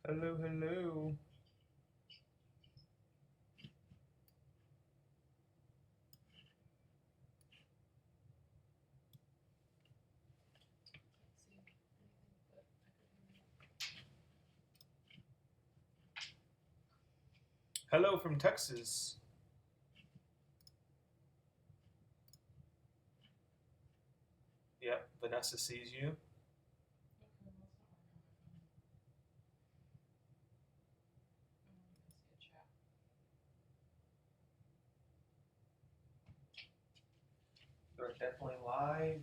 Hello, hello. Hello from Texas. Yep, Vanessa sees you. You're definitely live.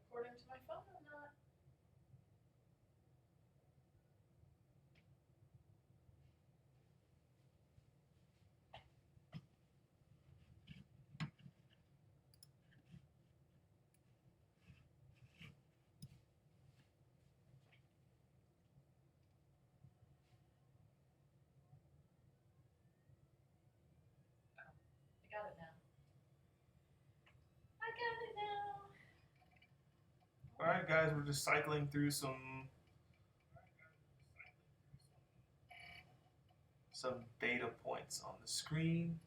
According to my phone, I'm not. I got it now. I got it now. All right, guys, we're just cycling through some data points on the screen.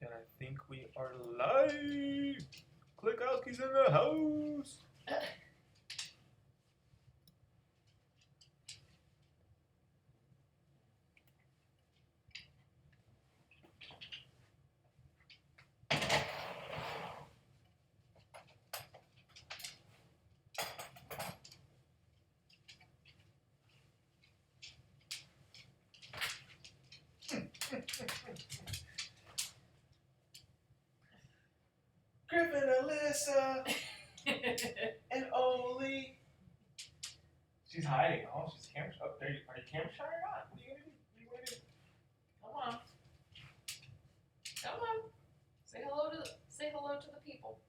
And I think we are live. Click Alki's in the house. Griff Alyssa and Oli. She's hiding. Oh, she's camera. Oh, there you are. You camera shy or not? What are you gonna do? What are you gonna do? Come on. Come on. Say hello to the people.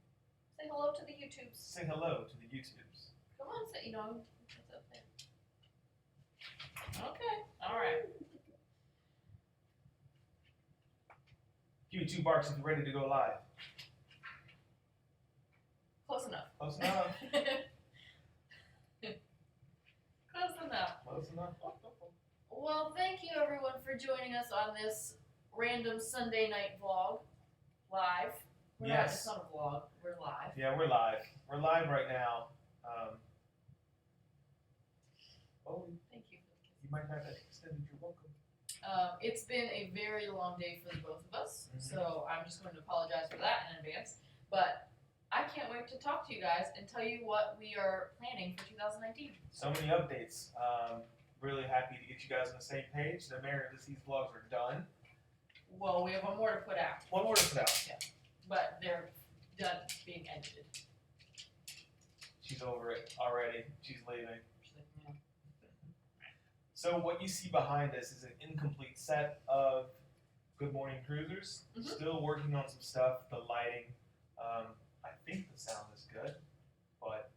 Say hello to the YouTubes. Say hello to the YouTubes. Come on, say it's up there. Okay. All right. Give me 2 barks if you're ready to go live. Close enough. Close enough. Close enough. Close enough. Well, thank you everyone for joining us on this random Sunday night vlog. Live. We're not, it's not a vlog. We're live. Yeah, we're live. We're live right now. Thank you. You might have extended your welcome. It's been a very long day for the both of us, so I'm just going to apologize for that in advance. But I can't wait to talk to you guys and tell you what we are planning for 2019. So many updates. Really happy to get you guys on the same page. The Married Disease vlogs are done. Well, we have one more to put out. One more to put out. Yeah. But they're done being edited. She's over it already. She's leaving. She's like, yeah. So what you see behind us is an incomplete set of Good Morning Cruisers. Still working on some stuff. The lighting. I think the sound is good, but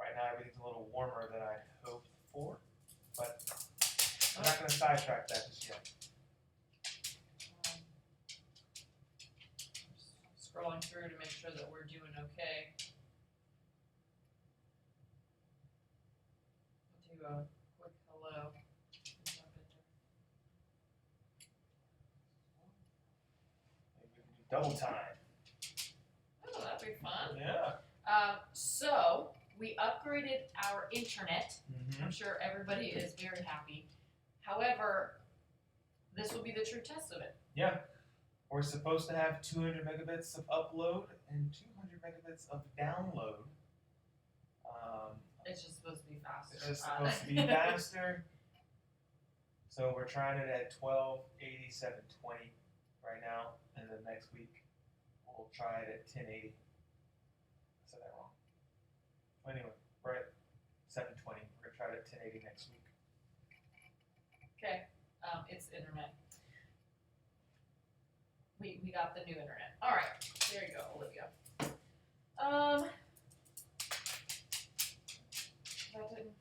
right now everything's a little warmer than I hoped for. But I'm not going to sidetrack that just yet. Scrolling through to make sure that we're doing okay. I'll do a quick hello. Maybe we can do double time. Oh, that'd be fun. Yeah. So we upgraded our internet. I'm sure everybody is very happy. However, this will be the true test of it. Yeah. We're supposed to have 200 megabits of upload and 200 megabits of download. It's just supposed to be faster. It's supposed to be faster. So we're trying it at 1280, 720 right now, and then next week we'll try it at 1080. I said that wrong. Anyway, we're at 720. We're gonna try it at 1080 next week. Okay, it's internet. We got the new internet. All right, there you go, Olivia. That didn't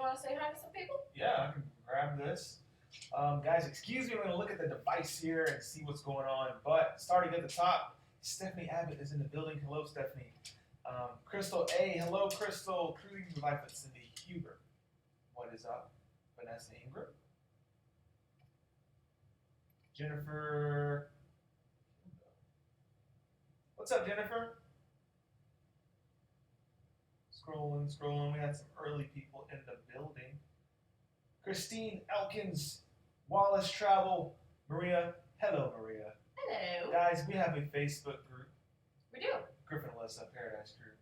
want to say hi to some people? Yeah, I can grab this. Guys, excuse me, I'm going to look at the device here and see what's going on. But starting at the top, Stephanie Abbott is in the building. Hello, Stephanie. Crystal A. Hello, Crystal. Cruising through life with Cindy Huber. What is up? Vanessa Ingram. Jennifer. What's up, Jennifer? Scrolling. We had some early people in the building. Christine Elkins, Wallace Travel, Maria. Hello, Maria. Hello. Guys, we have a Facebook group. We do. Griff Alyssa Paradise Group.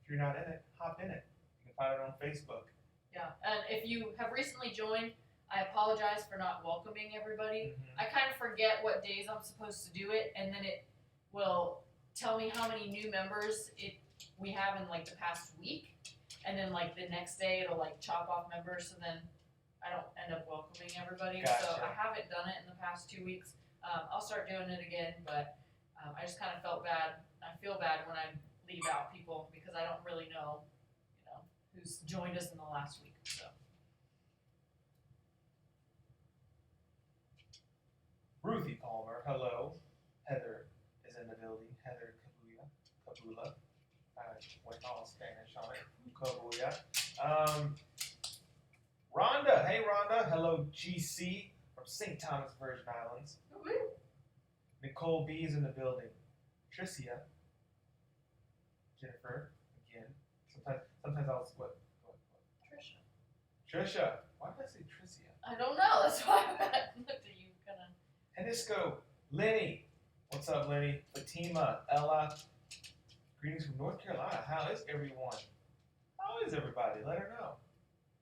If you're not in it, hop in it. You can find it on Facebook. Yeah, and if you have recently joined, I apologize for not welcoming everybody. I kind of forget what days I'm supposed to do it, and then it will tell me how many new members we have in like the past week, and then like the next day it'll like chop off members, so then I don't end up welcoming everybody. Gotcha. So I haven't done it in the past 2 weeks. I'll start doing it again, but I just kind of felt bad. I feel bad when I leave out people because I don't really know, who's joined us in the last week. So. Ruthie Palmer, hello. Heather is in the building. Heather Kabula. I went all Spanish on it. Kabuya. Rhonda, hey Rhonda. Hello, GC from St. Thomas Virgin Islands. Woo-hoo. Nicole B is in the building. Tricia. Jennifer, again. Sometimes I'll what? Trisha. Why did I say Tricia? I don't know. That's why I looked at you kind of. Henisco, Lenny. What's up, Lenny? Fatima, Ella. Greetings from North Carolina. How is everyone? How is everybody? Let her know.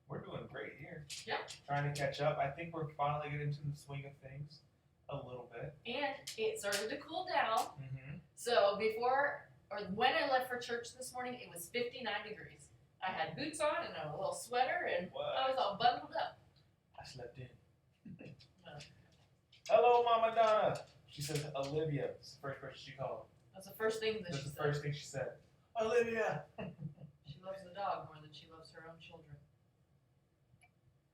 We're doing great here. Yeah. Trying to catch up. I think we're finally getting into the swing of things a little bit. And it started to cool down. Mm-hmm. So when I left for church this morning, it was 59 degrees. I had boots on and a little sweater, and I was all bundled up. I slept in. Hello, Mama Donna. She says Olivia. It's the first person she called. That's the first thing That's the first thing she said. Olivia. She loves the dog more than she loves her own children.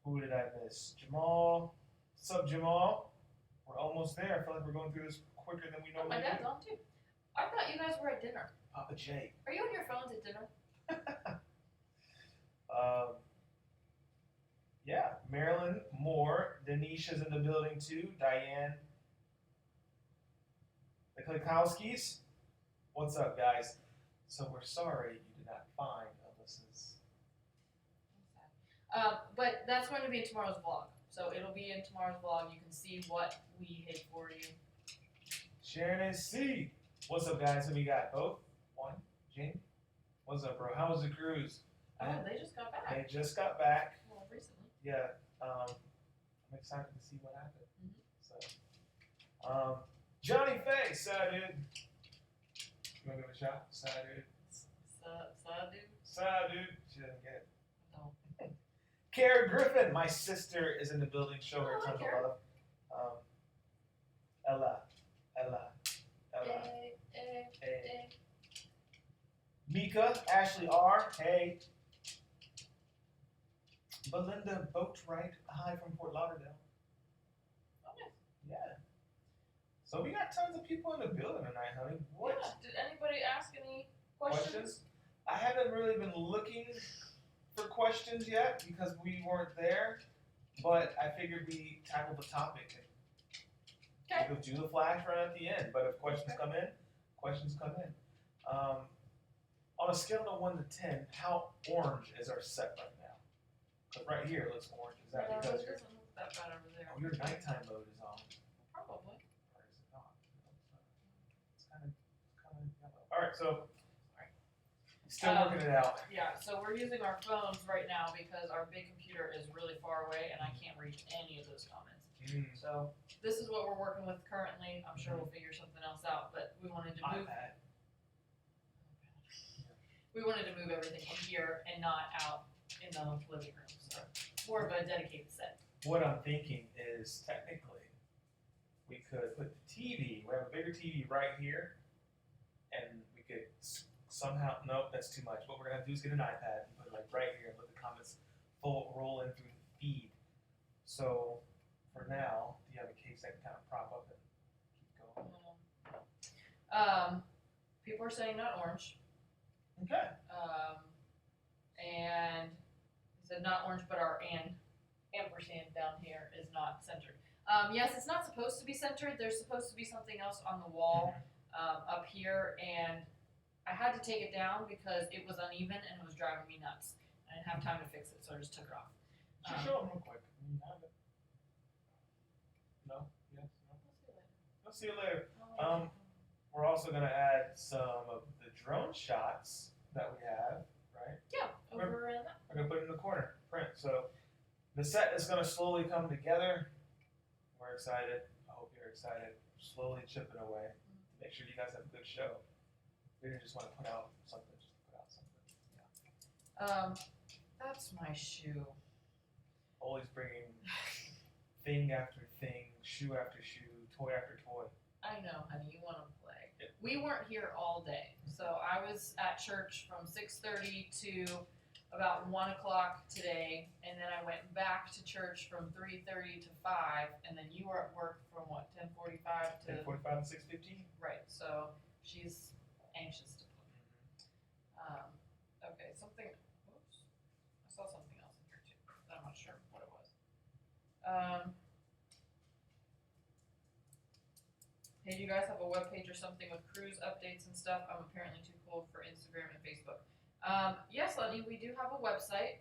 Who did I miss? Jamal. What's up, Jamal? We're almost there. I feel like we're going through this quicker than we know. My dad's on too. I thought you guys were at dinner. Papa J. Are you on your phones at dinner? Yeah, Marilyn Moore, Denisha's in the building too. Diane, the Klikowskis. What's up, guys? So we're sorry you did not find Alyssa's. But that's going to be in tomorrow's vlog. So it'll be in tomorrow's vlog. You can see what we hid for you. Sharon C. What's up, guys? Who we got? Both? One? Jane? What's up, bro? How was the cruise? Oh, they just got back. They just got back. Well, recently. Yeah, I'm excited to see what happened. So, Johnny Faye, sad dude. You want to give it a shot? Sad dude. Sad dude. She doesn't get it. No. Kara Griffin, my sister, is in the building. Show her tons of love. Ella. Hey. Mika, Ashley R. Hey. Belinda Boatwright, hi from Fort Lauderdale. Okay. Yeah. So we got tons of people in the building tonight, honey. What? Yeah. Did anybody ask any questions? I haven't really been looking for questions yet because we weren't there, but I figured we tackled the topic. Okay. We'll do the flash run at the end, but if questions come in, questions come in. On a scale of 1 to 10, how orange is our set right now? Because right here it looks orange. Is that because it doesn't look that bad over there. your nighttime mode is on? Probably. Or is it not? It's kind of yellow. All right, so still working it out. Yeah, so we're using our phones right now because our big computer is really far away and I can't read any of those comments. So this is what we're working with currently. I'm sure we'll figure something else out, but we wanted to move. We wanted to move everything in here and not out in the living room. So more of a dedicated set. What I'm thinking is technically we could put the TV. We have a bigger TV right here, and we could somehow. Nope, that's too much. What we're gonna have to do is get an iPad and put it like right here and let the comments roll in through the feed. So for now, do you have a case that can kind of prop up and keep going? People are saying not orange. Okay. And he said not orange, but our ampersand down here is not centered. Yes, it's not supposed to be centered. There's supposed to be something else on the wall up here, and I had to take it down because it was uneven and it was driving me nuts. I didn't have time to fix it, so I just took it off. Just show them real quick. You have it. No? Yes? No? I'll see you later. We're also going to add some of the drone shots that we have, right? Yeah, over in that. We're going to put it in the corner, print. So the set is going to slowly come together. We're excited. I hope you're excited. Slowly chipping away to make sure you guys have a good show. We didn't just want to put out something, just to put out something. Yeah. That's my shoe. Always bringing thing after thing, shoe after shoe, toy after toy. I know, honey, you want to play. Yeah. We weren't here all day, so I was at church from 6:30 to about 1 o'clock today, and then I went back to church from 3:30 to 5, and then you were at work from what, 10:45 to 10:45 to 6:15. right. So she's anxious to play. Okay, something. Oops, I saw something else in here too. I'm not sure what it was. Hey, do you guys have a webpage or something with cruise updates and stuff? I'm apparently too cool for Instagram and Facebook. Yes, Lenny, we do have a website.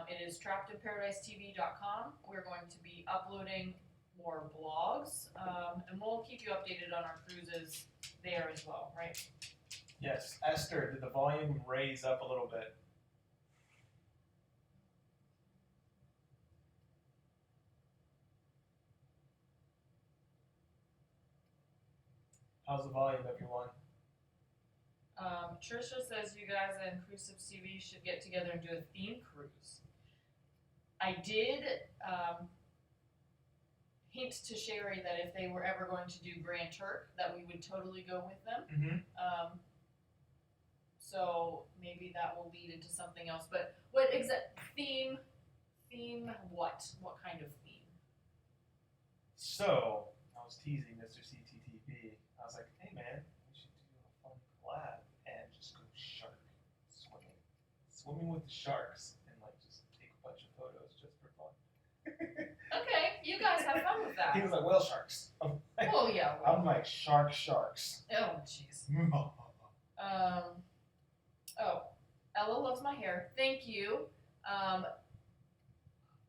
It is trappedinparadise.tv.com. We're going to be uploading more blogs, and we'll keep you updated on our cruises there as well, right? Yes. Esther, did the volume raise up a little bit? How's the volume, everyone? Trisha says you guys and Cruisive TV should get together and do a theme cruise. I did hint to Sherry that if they were ever going to do Grand Turk, that we would totally go with them. Mm-hmm. So maybe that will lead into something else. But what exact theme? What? What kind of theme? So, I was teasing Mr. CTTV. I was like, hey man, we should do a fun collab and just go shark swimming. Swimming with the sharks and like just take a bunch of photos just for fun. Okay, you guys have fun with that. He was like, whale sharks. I'm like, Oh yeah. I'm like sharks. Oh jeez. Oh, Ella loves my hair. Thank you.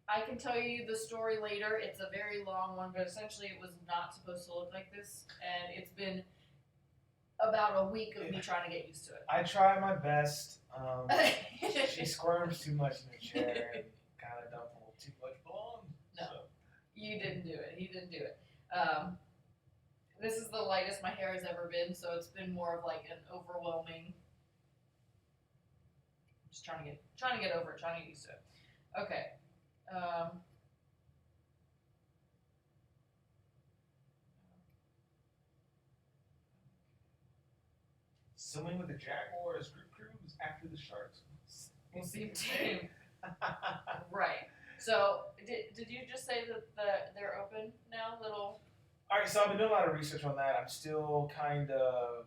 I can tell you the story later. It's a very long one, but essentially it was not supposed to look like this, and it's been about a week of me trying to get used to it. I try my best. She squirms too much in the chair and kind of dumped a little too much blonde. No, so. You didn't do it. He didn't do it. This is the lightest my hair has ever been, so it's been more of like an overwhelming. I'm just trying to get over it, trying to get used to it. Okay. Swimming with the Jaguars group cruise after the sharks. We'll see. Right. So, did you just say that they're open now? Little. All right, so I've been doing a lot of research on that. I'm still kind of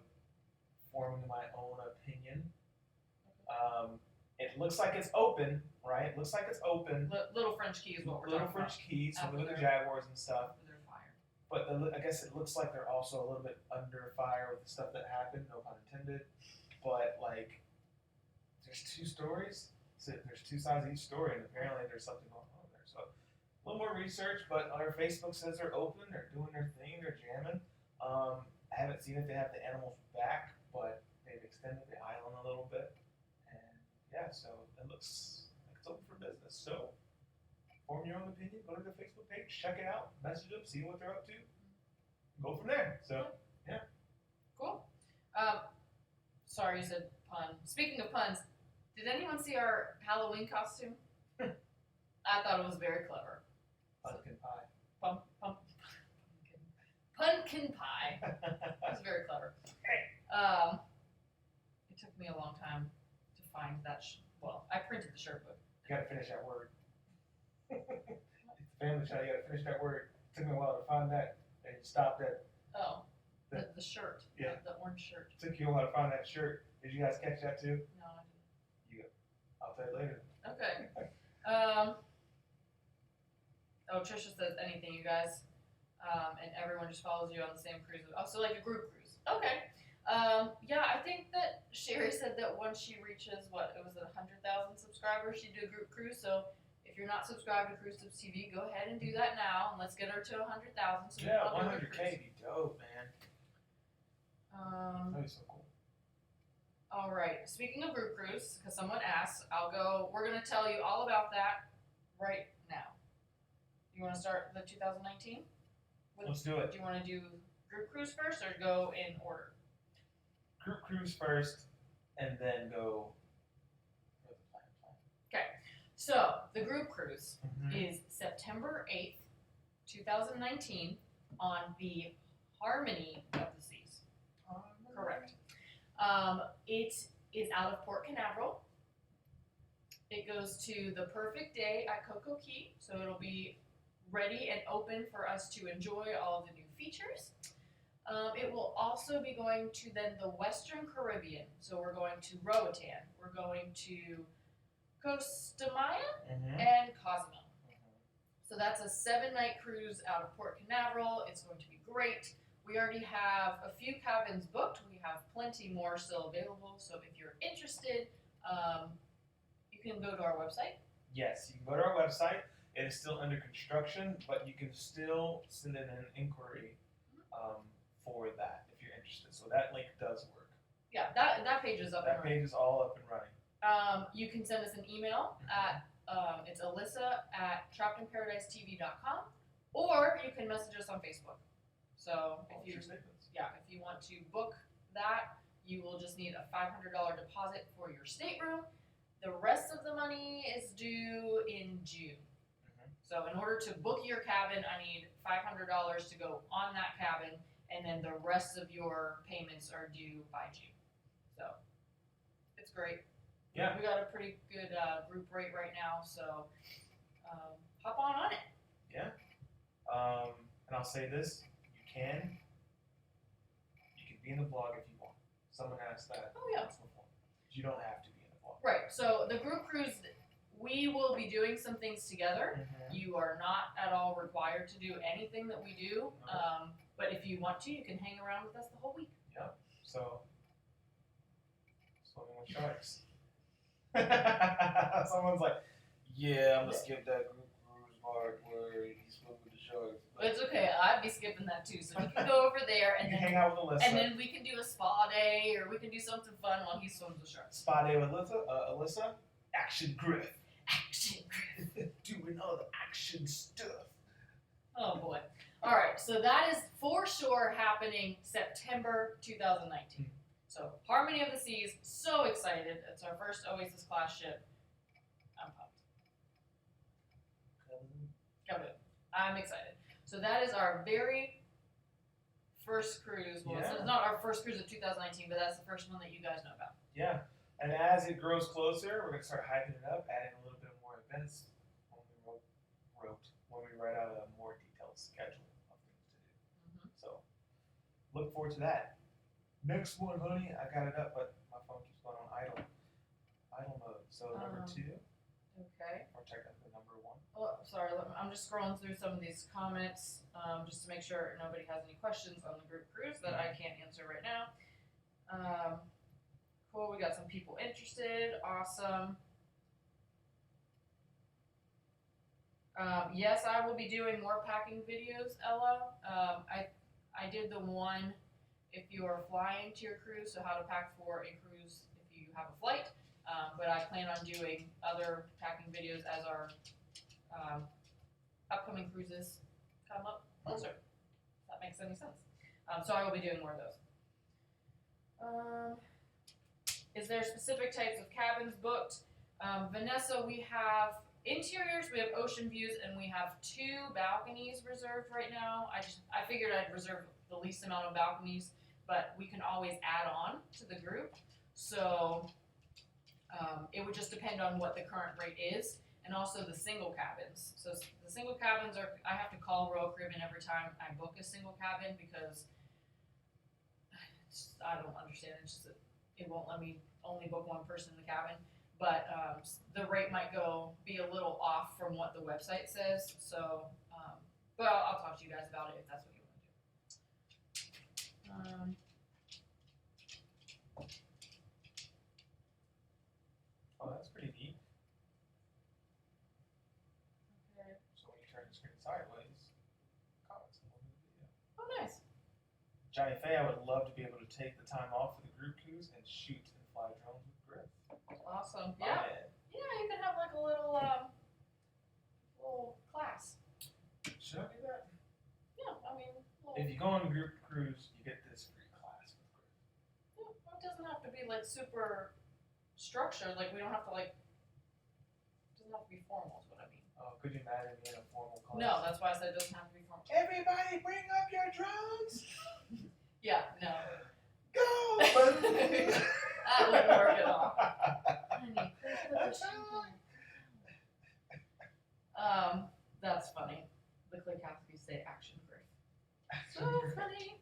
forming my own opinion. It looks like it's open, right? It looks like it's open. Little French Key is what we're Little talking French Keys, After some of the their- Jaguars and stuff. about. They're fire. But I guess it looks like they're also a little bit under fire with the stuff that happened, no pun intended. But like, there's two stories. So there's two sides of each story, and apparently there's something going on there. So a little more research, but our Facebook says they're open, they're doing their thing, they're jamming. I haven't seen if they have the animals back, but they've extended the island a little bit. And yeah, so it looks like it's open for business. So form your own opinion, go to the Facebook page, check it out, message them, see what they're up to, go from there. So yeah. Cool. Sorry, you said pun. Speaking of puns, did anyone see our Halloween costume? I thought it was very clever. Pumpkin pie. Pumpkin pie. It was very clever. It took me a long time to find that. Well, I printed the shirt, but You gotta finish that word. family child. You gotta finish that word. It took me a while to find that, and you stopped at. Oh, the shirt. Yeah. The orange shirt. It took you a while to find that shirt. Did you guys catch that too? No, I didn't. I'll tell you later. Okay. Oh, Trisha says anything, you guys. And everyone just follows you on the same cruise. Oh, so like a group cruise. Okay. Yeah, I think that Sherry said that once she reaches, what, it was 100,000 subscribers, she'd do a group cruise. So if you're not subscribed to Cruise Tips TV, go ahead and do that now, and let's get her to 100,000. So Yeah, 100K be dope, man. That'd be so cool. All right. Speaking of group cruise, because someone asked, we're going to tell you all about that right now. You want to start the 2019? Let's do it. Do you want to do group cruise first or go in order? Group cruise first, and then go with the plan. Okay. So the group cruise Mm-hmm. is September 8th, 2019 on the Harmony of the Seas. Correct. It is out of Port Canaveral. It goes to the perfect day at Coco Key, so it'll be ready and open for us to enjoy all of the new features. It will also be going to then the Western Caribbean, so we're going to Roatan, we're going to Costa Maya, and Cozumel. So that's a 7-night cruise out of Port Canaveral. It's going to be great. We already have a few cabins booked. We have plenty more still available. So if you're interested, you can go to our website. Yes, you can go to our website. It is still under construction, but you can still send in an inquiry for that if you're interested. So that link does work. Yeah, that page is up and That running. page is all up and running. You can send us an email at it's alyssa@trappedinparadisetv.com, or you can message us on Facebook. So if you want to book that, you will just need a $500 deposit for your stateroom. The rest of the money is due in June. So in order to book your cabin, I need $500 to go on that cabin, and then the rest of your payments are due by June. So it's great. Yeah. We got a pretty good group rate right now, so hop on it. Yeah. And I'll say this: you can be in the vlog if you want. Someone asked that. Oh yeah. Before. You don't have to be in the vlog. Right. So the group cruise, we will be doing some things together. You are not at all required to do anything that we do. But if you want to, you can hang around with us the whole week. Yep. So swimming with sharks. Someone's like, yeah, I'm gonna skip that group cruise part where he's swimming with the sharks. But it's okay. I'd be skipping that too. So we can go over there and you then hang out with Alyssa. and then we can do a spa day, or we can do something fun while he swims with sharks. Spa day with Alyssa. Action Griff. Action Griff. Doing all the action stuff. Oh boy. All right. So that is for sure happening September 2019. So Harmony of the Seas. So excited. It's our first Oasis class ship. I'm pumped. Coming. I'm excited. So that is our very first cruise. Well, Yeah. it's not our first cruise of 2019, but that's the first one that you guys know about. Yeah. And as it grows closer, we're gonna start hyping it up, adding a little bit more events when we write out a more detailed schedule of things to do. So look forward to that. Next one, honey, I got it up, but my phone keeps going on idle mode. So number 2, Okay. or check out the number 1. Oh, sorry. I'm just scrolling through some of these comments just to make sure nobody has any questions on the group cruise that I can't answer right now. Cool. We got some people interested. Awesome. Yes, I will be doing more packing videos, Ella. I did the one if you are flying to your cruise, so how to pack for a cruise if you have a flight. But I plan on doing other packing videos as our upcoming cruises come up closer. If that makes any sense. So I will be doing more of those. Is there specific types of cabins booked? Vanessa, we have interiors, we have ocean views, and we have 2 balconies reserved right now. I figured I'd reserve the least amount of balconies, but we can always add on to the group. So it would just depend on what the current rate is. And and also the single cabins. So the single cabins I have to call Royal Caribbean every time I book a single cabin because I don't understand. It's just that it won't let me only book one person in the cabin. But the rate might be a little off from what the website says. So, but I'll talk to you guys about it if that's what you want to do. Oh, that's pretty neat. Okay. So when you turn the screen sideways, comments in the video. Oh, nice. Johnny Faye, I would love to be able to take the time off for the group cruise and shoot and fly drones with Griff. Awesome. Oh, Yeah. man. Yeah, you can have like a little class. Should I do that? Yeah, I mean, If you go on a group cruise, you get this free class with Griff. yeah, it doesn't have to be like super structured. Like we don't have to it doesn't have to be formal. Is what I mean. Oh, could you imagine me in a formal class? No, that's why I said it doesn't have to be formal. Everybody, bring up your drones. Yeah, no. Go. That wouldn't work at all. That's funny. The Klikowskis say action Griff. So funny.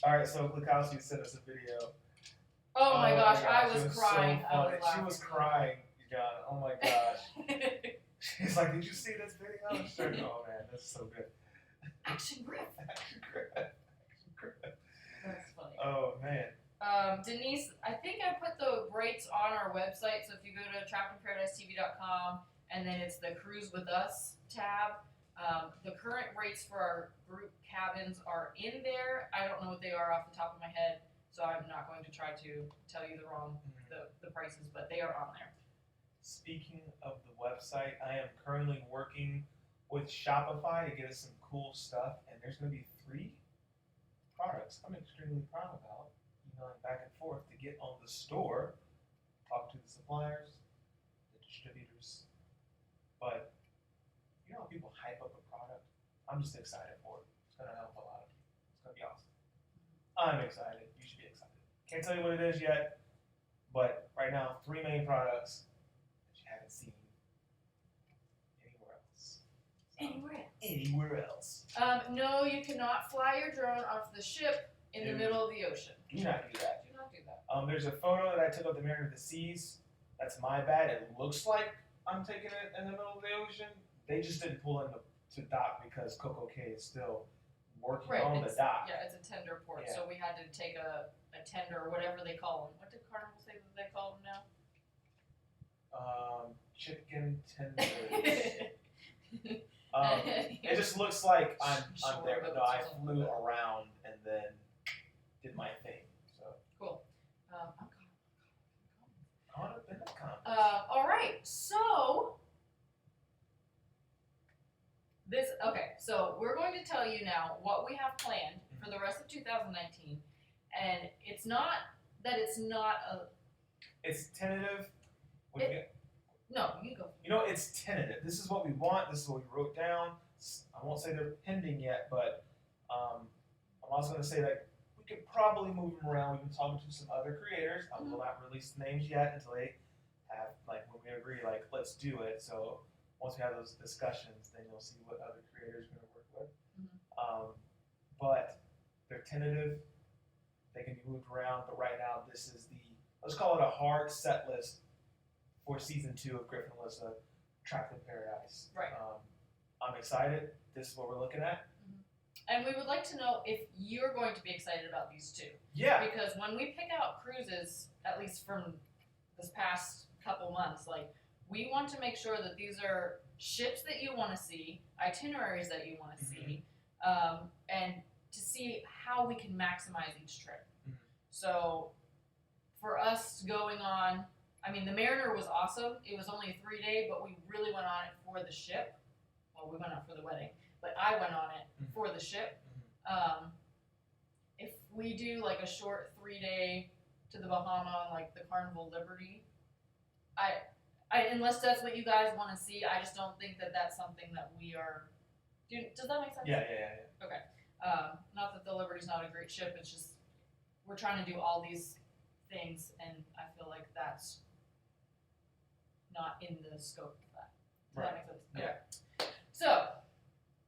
All right, so Klikowski sent us a video. Oh my gosh, God, I was it crying. So I funny. was laughing. She was crying, John. Oh my gosh. She's like, did you see this video? I'm sure. Oh man, that's so good. Action Griff. Action Griff. Action Griff. That's funny. Oh man. Denise, I think I put the rates on our website. So if you go to trappedinparadise.tv.com and then it's the Cruise with Us tab, the current rates for our group cabins are in there. I don't know what they are off the top of my head, so I'm not going to try to tell you the prices, but they are on there. Speaking of the website, I am currently working with Shopify to get us some cool stuff, and there's going to be 3 products I'm extremely proud about. Emailing back and forth to get on the store, talk to the suppliers, the distributors. But you know how people hype up a product? I'm just excited for it. It's going to help a lot of people. It's going to be awesome. I'm excited. You should be excited. Can't tell you what it is yet, but right now, 3 main products that you haven't seen anywhere else. Anywhere else. No, you cannot fly your drone off the ship in the middle of the ocean. Do not do that. Do not do that. There's a photo that I took of the Mariner of the Seas. That's my bad. It looks like I'm taking it in the middle of the ocean. They just didn't pull in to dock because Coco Cay is still working on the dock. Yeah, it's a tender port, Yeah. so we had to take a tender or whatever they call them. What did Carnival say that they call them now? Chicken tenders. It just looks like I'm there, but no, I flew around and then did my thing. So cool. I'm caught up in the comments. all right, so so we're going to tell you now what we have planned for the rest of 2019, and it's not that it's not a. It's tentative. No, you go. You know, it's tentative. This is what we want. This is what we wrote down. I won't say they're pending yet, but I'm also going to say that we could probably move them around. We've been talking to some other creators. I will not release names yet until they have, when we agree, let's do it. So once we have those discussions, then you'll see what other creators we're going to work with. But they're tentative. They can be moved around. But right now, this is let's call it a hard set list for season 2 of Griff Alyssa, Trapped in Paradise. Right. I'm excited. This is what we're looking at. And we would like to know if you're going to be excited about these 2. Yeah. Because when we pick out cruises, at least from this past couple months, we want to make sure that these are ships that you want to see, itineraries that you want to see, and to see how we can maximize each trip. So for us going on, the Mariner was awesome. It was only a 3-day, but we really went on it for the ship. Well, we went on it for the wedding, but I went on it for the ship. If we do a short 3-day to the Bahama on the Carnival Liberty, I unless that's what you guys want to see, I just don't think that that's something that we are. Does that make sense? Yeah. Okay. Not that the Liberty's not a great ship. It's just we're trying to do all these things, and I feel like that's not in the scope of that. Does Right. that make sense? Yeah. Okay. So,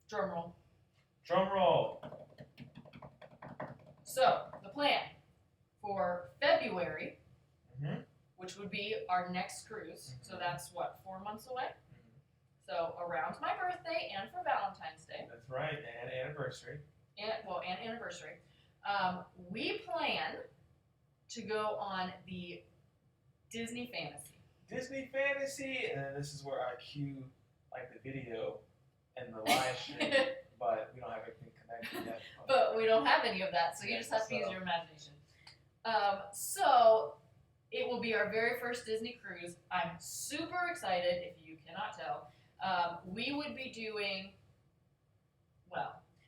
drum roll. Drum roll. So, the plan for February, Mm-hmm. which would be our next cruise, so that's what, 4 months away? So, around my birthday and for Valentine's Day. That's right, and anniversary. And anniversary. We plan to go on the Disney Fantasy. Disney Fantasy, and then this is where I cue like the video and the live stream, but we don't have anything connected yet. But we don't have any of that, so you just have to use your imagination. So it will be our very first Disney cruise. I'm super excited, if you cannot tell. We would be doing,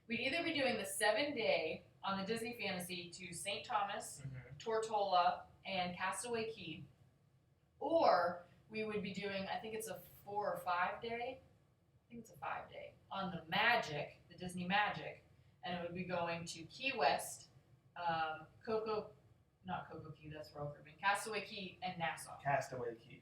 we'd either be doing the 7-day on the Disney Fantasy to St. Thomas, Tortola, and Castaway Cay, or we would be doing, I think it's a 4 or 5 day. I think it's a 5-day on the Magic, the Disney Magic, and it would be going to Key West, not Coco Key, that's Royal Caribbean, Castaway Cay, and Nassau. Castaway Cay.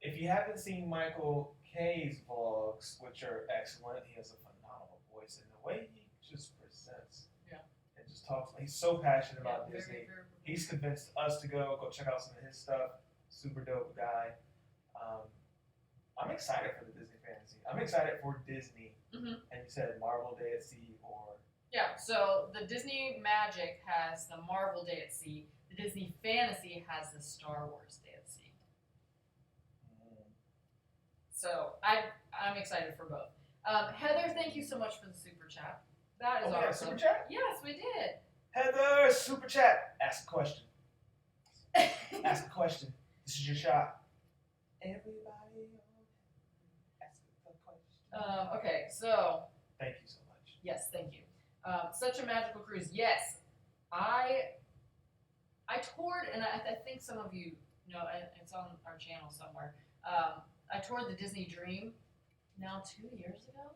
If you haven't seen Michael K's vlogs, which are excellent, he has a phenomenal voice, and the way he just presents and just talks, he's so passionate about Disney. He's convinced us to go check out some of his stuff. Super dope guy. I'm excited for the Disney Fantasy. I'm excited for Disney. Mm-hmm. And you said Marvel Day at Sea or... Yeah, so the Disney Magic has the Marvel Day at Sea. The Disney Fantasy has the Star Wars Day at Sea. So I'm excited for both. Heather, thank you so much for the super chat. That is awesome. Super chat? Yes, we did. Heather, super chat. Ask a question. Ask a question. This is your shot. Everybody, ask a question. Okay, so. Thank you so much. Yes, thank you. Such a magical cruise. Yes, I toured, and I think some of you know, it's on our channel somewhere. I toured the Disney Dream now 2 years ago.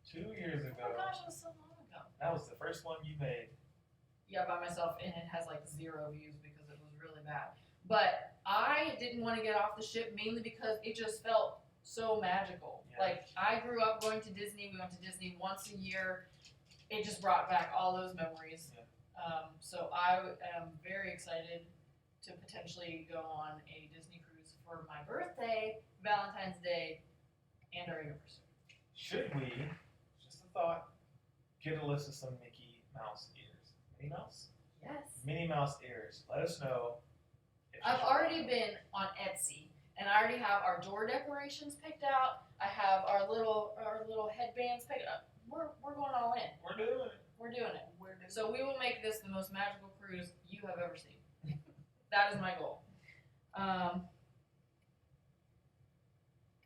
2 years ago. Oh my gosh, it was so long ago. That was the first one you made. Yeah, by myself, and it has like 0 views because it was really bad. But I didn't want to get off the ship mainly because it just felt so magical. Yeah. Like, I grew up going to Disney. We went to Disney once a year. It just brought back all those memories. Yeah. So I am very excited to potentially go on a Disney cruise for my birthday, Valentine's Day, and our anniversary. Should we, just a thought, get Alyssa some Mickey Mouse ears? Minnie Mouse? Yes. Minnie Mouse ears. Let us know. I've already been on Etsy, and I already have our door decorations picked out. I have our little headbands picked up. We're going all in. We're doing it. We're doing it. So we will make this the most magical cruise you have ever seen. That is my goal.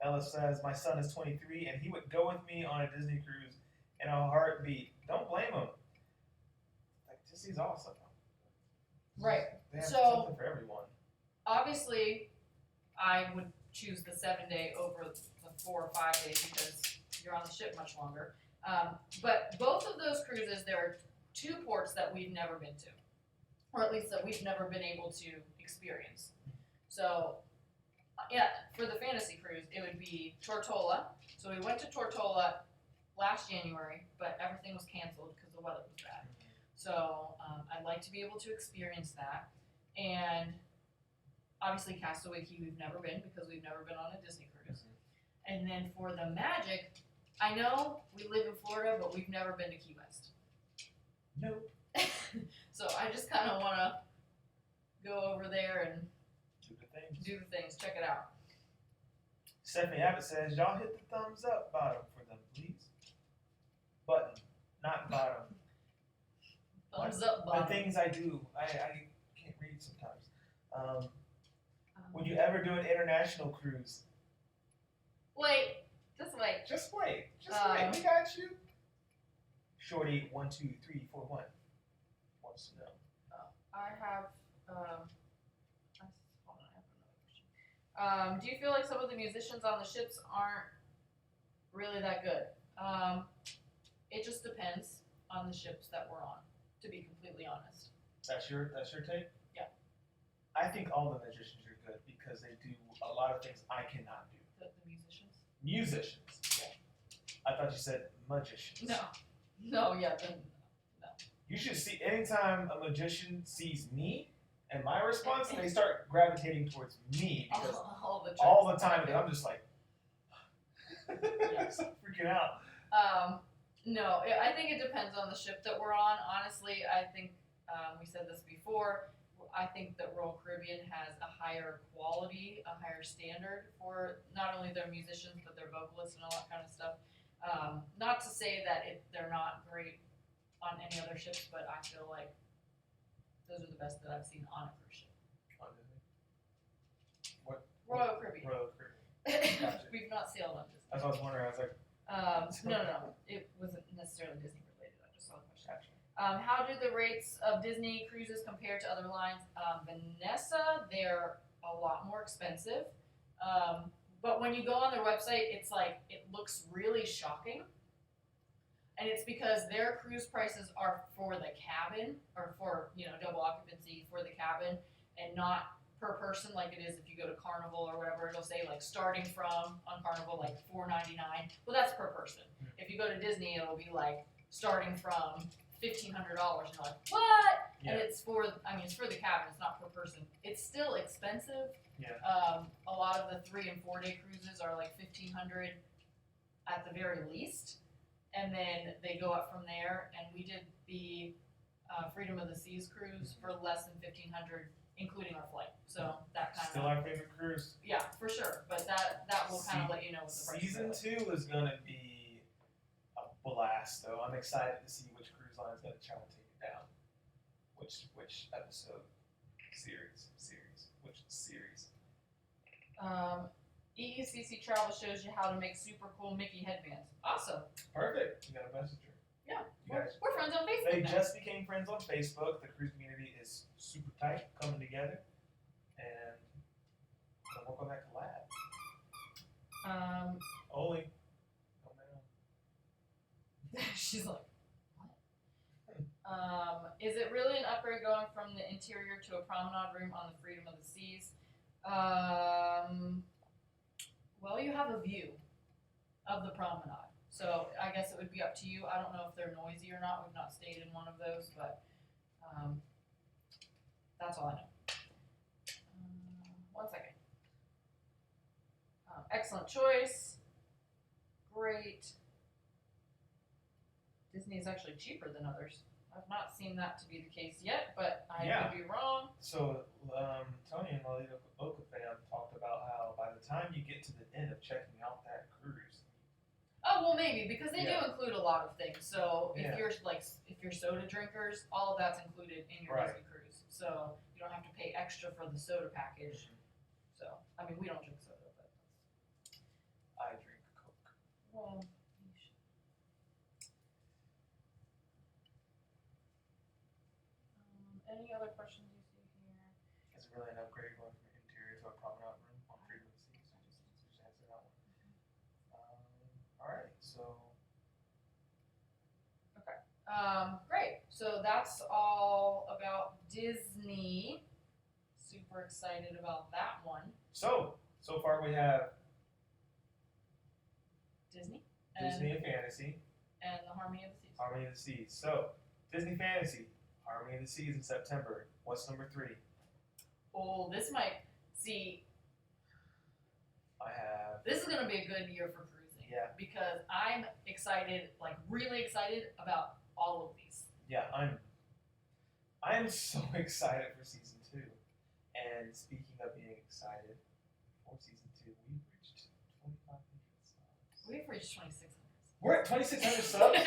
Ella says, my son is 23 and he would go with me on a Disney cruise in a heartbeat. Don't blame him. Like, Disney's awesome. Right. They have So, something for everyone. Obviously, I would choose the 7-day over the 4 or 5 days because you're on the ship much longer. But both of those cruises, there are 2 ports that we've never been to, or at least that we've never been able to experience. So, yeah, for the fantasy cruise, it would be Tortola. So we went to Tortola last January, but everything was canceled because the weather was bad. So I'd like to be able to experience that. And obviously Castaway Cay we've never been because we've never been on a Disney cruise. And then for the Magic, I know we live in Florida, but we've never been to Key West. Nope. So I just kind of want to go over there and Do the things. Check it out. Stephanie Abbott says, y'all hit the thumbs up bottom for them, please. Button, not bottom. Thumbs up button. The things I do, I can't read sometimes. Would you ever do an international cruise? Wait, just wait. Just wait. We got you. Shorty 12341 wants to know. I have. Hold on, I have another question. Do you feel like some of the musicians on the ships aren't really that good? It just depends on the ships that we're on, to be completely honest. That's your take? Yeah. I think all the musicians are good because they do a lot of things I cannot do. The musicians? Musicians. Yeah. I thought you said magicians. No, yeah, then no. You should see anytime a magician sees me and my response, they start gravitating towards me because all the time, and I'm just like, yes. freaking out. No, I think it depends on the ship that we're on. Honestly, I think we said this before. I think that Royal Caribbean has a higher quality, a higher standard for not only their musicians but their vocalists and all that kind of stuff. Not to say that they're not great on any other ships, but I feel like those are the best that I've seen on a cruise ship. What? Royal Caribbean. Royal Caribbean. Gotcha. We've not sailed on Disney. That's what I was wondering. I was like, no. It wasn't necessarily Disney related. I just saw the question. gotcha. How do the rates of Disney cruises compare to other lines? Vanessa, they're a lot more expensive. But when you go on their website, it's like, it looks really shocking. And it's because their cruise prices are for the cabin, or for, double occupancy for the cabin, and not per person like it is if you go to Carnival or whatever. It'll say like starting from, on Carnival, like $4.99. Well, that's per person. If you go to Disney, it'll be like starting from $1,500, and you're like, what? Yeah. And it's for the cabin, it's not per person. It's still expensive. Yeah. A lot of the 3 and 4 day cruises are like $1,500 at the very least, and then they go up from there. And we did the Freedom of the Seas cruise for less than $1,500, including our flight. So that kind Still our favorite cruise. Yeah, for sure. But that will kind of let you know what the price Season is. 2 is gonna be a blast, though. I'm excited to see which cruise line is gonna try to take it down. Which episode, which series? EECC Travel shows you how to make super cool Mickey headbands. Awesome. Perfect. You got a messenger. Yeah. You guys, We're friends on Facebook. they now. just became friends on Facebook. The cruise community is super tight, coming together, and we're gonna work on that collab. Oli. Oh man. She's like, what? Is it really an upgrade going from the interior to a promenade room on the Freedom of the Seas? Well, you have a view of the promenade, so I guess it would be up to you. I don't know if they're noisy or not. We've not stayed in one of those, but that's all I know. One second. Excellent choice. Great. Disney is actually cheaper than others. I've not seen that to be the case yet, but I could be wrong. So, Tony and Lolita Okafam talked about how by the time you get to the end of checking out that cruise. Oh, well, maybe, because they do include a lot of things. So if Yeah. if you're soda drinkers, all of that's included in your Right. Disney cruise. So you don't have to pay extra for the soda package. So, I mean, we don't drink soda, but I drink Coke. well, you should. Any other questions you see here? Is it really an upgrade going from interior to a promenade room on Freedom of the Seas? Just answer that one. Alright, so. Great. So that's all about Disney. Super excited about that one. So far we have Disney Disney and Fantasy, and the Harmony of the Seas. Harmony of the Seas. So, Disney Fantasy, Harmony of the Seas in September. What's number 3? Oh, this might see. This is gonna be a good year for cruising. Yeah. Because I'm excited, like really excited about all of these. Yeah, I'm so excited for season 2. And speaking of being excited for season 2, we've reached 2,500 subs. We've reached 2,600. We're at 2,600 subs.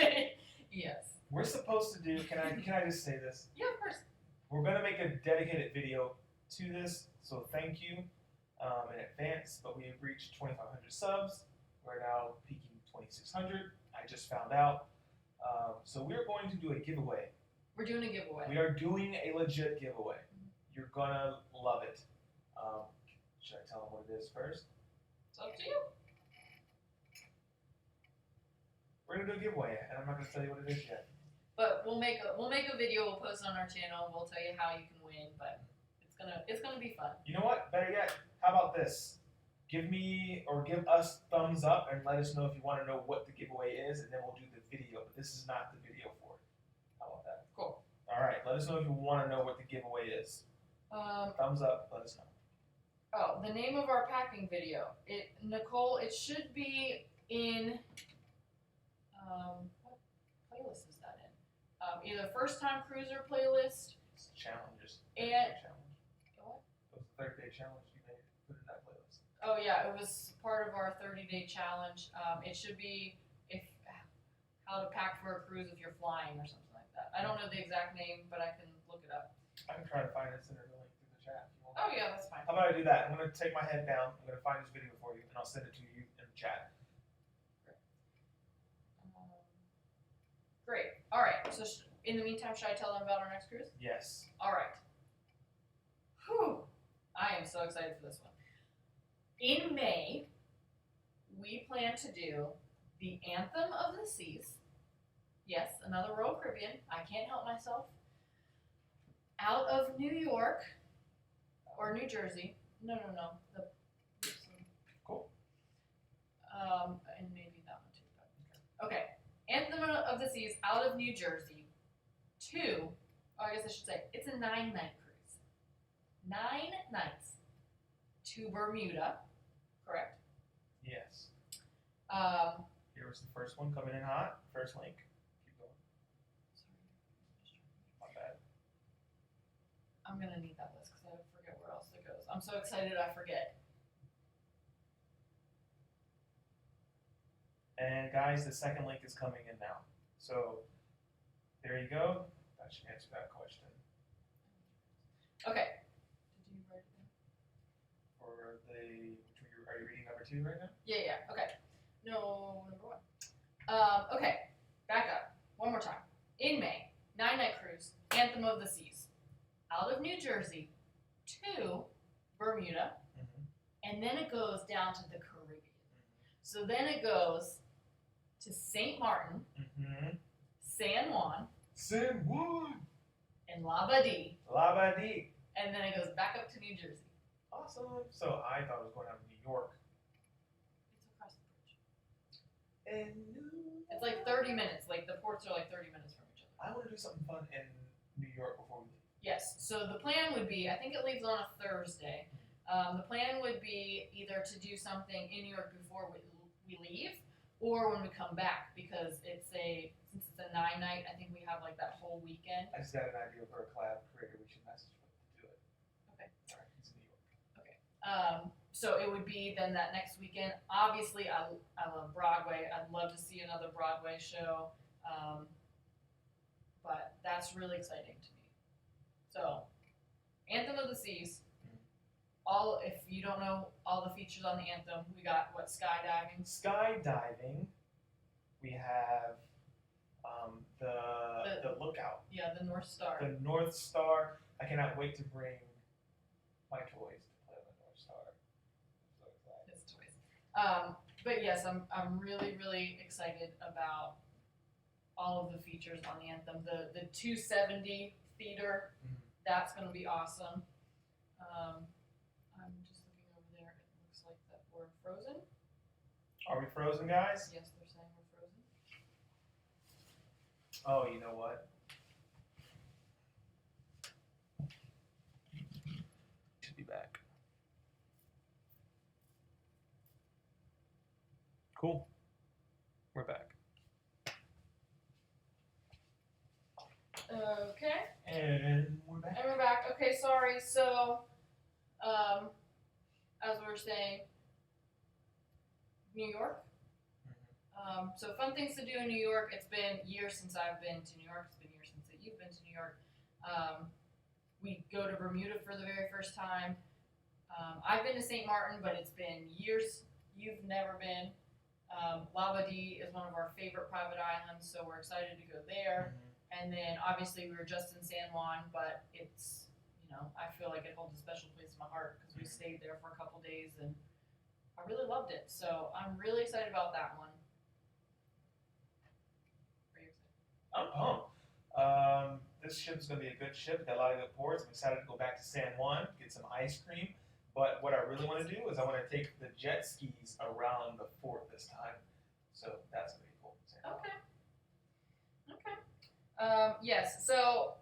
Yes. We're supposed to do. Can I just say this? Yeah, of course. We're gonna make a dedicated video to this, so thank you in advance. But we have reached 2,500 subs. We're now peaking 2,600. I just found out. So we're going to do a giveaway. We're doing a giveaway. We are doing a legit giveaway. You're gonna love it. Should I tell them what it is first? It's up to you. We're gonna do a giveaway, and I'm not gonna tell you what it is yet. But we'll make a video. We'll post it on our channel. We'll tell you how you can win. But it's gonna be fun. You know what? Better yet, how about this? give me or give us thumbs up and let us know if you want to know what the giveaway is, and then we'll do the video. But this is not the video for it. How about that? Cool. All right. Let us know if you want to know what the giveaway is. Thumbs up. Let us know. Oh, the name of our packing video. Nicole, it should be in. What playlist is that in? Either first time cruiser playlist. It's challenges. And challenge. What? It was the 30-day challenge you made. Put in that playlist. Oh yeah, it was part of our 30-day challenge. It should be how to pack for a cruise if you're flying or something like that. I don't know the exact name, but I can look it up. I can try to find it, send it a link through the chat. If you want. Oh yeah, that's fine. How about I do that? I'm gonna take my head down. I'm gonna find this video for you, and I'll send it to you in the chat. Great. All right. So in the meantime, should I tell them about our next cruise? Yes. All right. Whew. I am so excited for this one. In May, we plan to do the Anthem of the Seas. Yes, another Royal Caribbean. I can't help myself. Out of New York or New Jersey. No. Cool. And maybe that one too. But. Okay. Anthem of the Seas out of New Jersey to, I guess I should say, it's a 9-night cruise. 9 nights to Bermuda, correct? Yes. Um, Here was the first one coming in hot. First link. Keep going. My bad. I'm going to need that list because I forget where else it goes. I'm so excited I forget. And guys, the second link is coming in now. So there you go. That should answer that question. Okay. Did you write it down? For the, are you reading number 2 right now? Yeah. Okay. No, number 1. Okay. Back up. One more time. In May, 9-night cruise, Anthem of the Seas, out of New Jersey to Bermuda, and then it goes down to the Caribbean. So then it goes to St. Martin, San Juan, and Labadee. Labadee. And then it goes back up to New Jersey. Awesome. So I thought it was going out of New York. It's across the bridge. And It's like 30 minutes. Like the ports are like 30 minutes from each other. I want to do something fun in New York before we leave. Yes. So the plan would be, I think it leaves on a Thursday. The plan would be either to do something in New York before we leave, or when we come back, because since it's a 9-night, I think we have like that whole weekend. I just got an idea for a collab creator. We should message him to do it. Okay. All right, he's in New York. Okay. So it would be then that next weekend. Obviously, I love Broadway. I'd love to see another Broadway show. But that's really exciting to me. So, Anthem of the Seas. If you don't know all the features on the Anthem, we got skydiving. Skydiving. We have the lookout. Yeah, the North Star. The North Star. I cannot wait to bring my toys to play on the North Star. I'm so excited. His toys. But yes, I'm really, really excited about all of the features on the Anthem. The 270 theater, that's going to be awesome. I'm just looking over there. It looks like that we're frozen. Are we frozen, guys? Yes, they're saying we're frozen. Oh, you know what? Should be back. Cool. We're back. Okay. And we're back. And we're back. Okay, sorry. So, as we were saying, New York. So fun things to do in New York. It's been years since I've been to New York. It's been years since you've been to New York. We go to Bermuda for the very first time. I've been to St. Martin, but it's been years. You've never been. Labadee is one of our favorite private islands, so we're excited to go there. And then obviously we were just in San Juan, but it's, I feel like it holds a special place in my heart because we stayed there for a couple days and I really loved it. So I'm really excited about that one. Are you excited? I'm pumped. This ship's going to be a good ship. Got a lot of good ports. I'm excited to go back to San Juan, get some ice cream, But what I really want to do is I want to take the jet skis around the fort this time. So that's pretty cool. Okay. Yes. So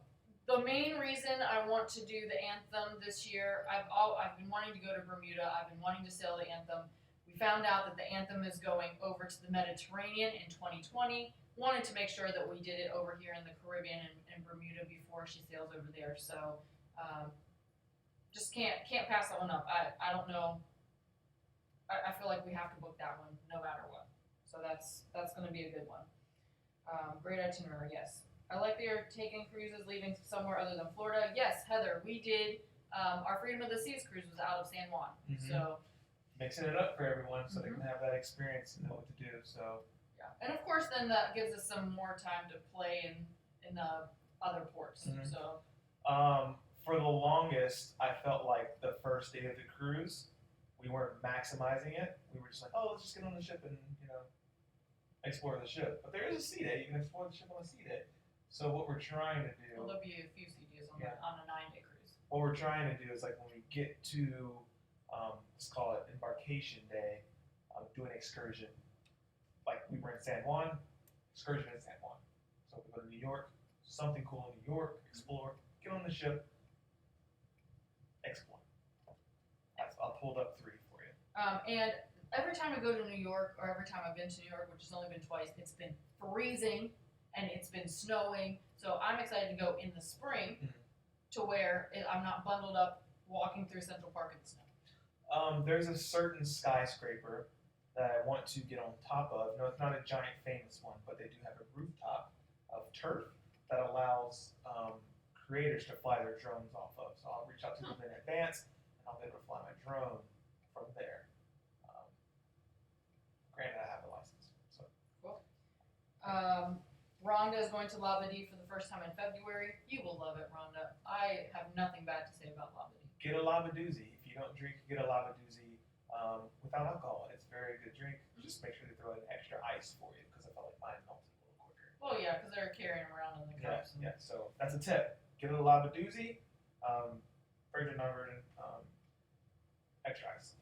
the main reason I want to do the Anthem this year, I've been wanting to go to Bermuda. I've been wanting to sail the Anthem. We found out that the Anthem is going over to the Mediterranean in 2020. Wanted to make sure that we did it over here in the Caribbean and Bermuda before she sails over there. So just can't pass that one up. I don't know. I feel like we have to book that one no matter what. So that's going to be a good one. Great itinerary, yes. I like that you're taking cruises leaving somewhere other than Florida. Yes, Heather, we did. Our Freedom of the Seas cruise was out of San Juan. So mixing it up for everyone so they can have that experience and know what to do. So yeah, and of course, then that gives us some more time to play in the other ports. So for the longest, I felt like the first day of the cruise, we weren't maximizing it. We were just like, oh, let's just get on the ship and explore the ship. But there is a sea day. You can explore the ship on a sea day. So what we're trying to do. Well, there'll be a few CDs on a 9-day cruise. What we're trying to do is like when we get to, let's call it embarkation day, do an excursion. Like we were in San Juan, excursion in San Juan. So we go to New York, something cool in New York, explore, get on the ship, explore. I'll pull up 3 for you. And every time I go to New York, or every time I've been to New York, which has only been twice, it's been freezing and it's been snowing. So I'm excited to go in the spring to where I'm not bundled up walking through Central Park in the snow. There's a certain skyscraper that I want to get on top of. No, it's not a giant famous one, but they do have a rooftop of turf that allows creators to fly their drones off of. So I'll reach out to them in advance, and I'll be able to fly my drone from there. Granted, I have a license. So. Cool. Rhonda is going to Labadee for the first time in February. You will love it, Rhonda. I have nothing bad to say about Labadee. Get a Labadoozy. If you don't drink, get a Labadoozy without alcohol. It's a very good drink. Just make sure they throw in extra ice for you because I felt like mine melted a little quicker. Well, yeah, because they're carrying them around in the cups. Yeah, so that's a tip. Get a Labadoozy, virgin, non-virgin, extra ice.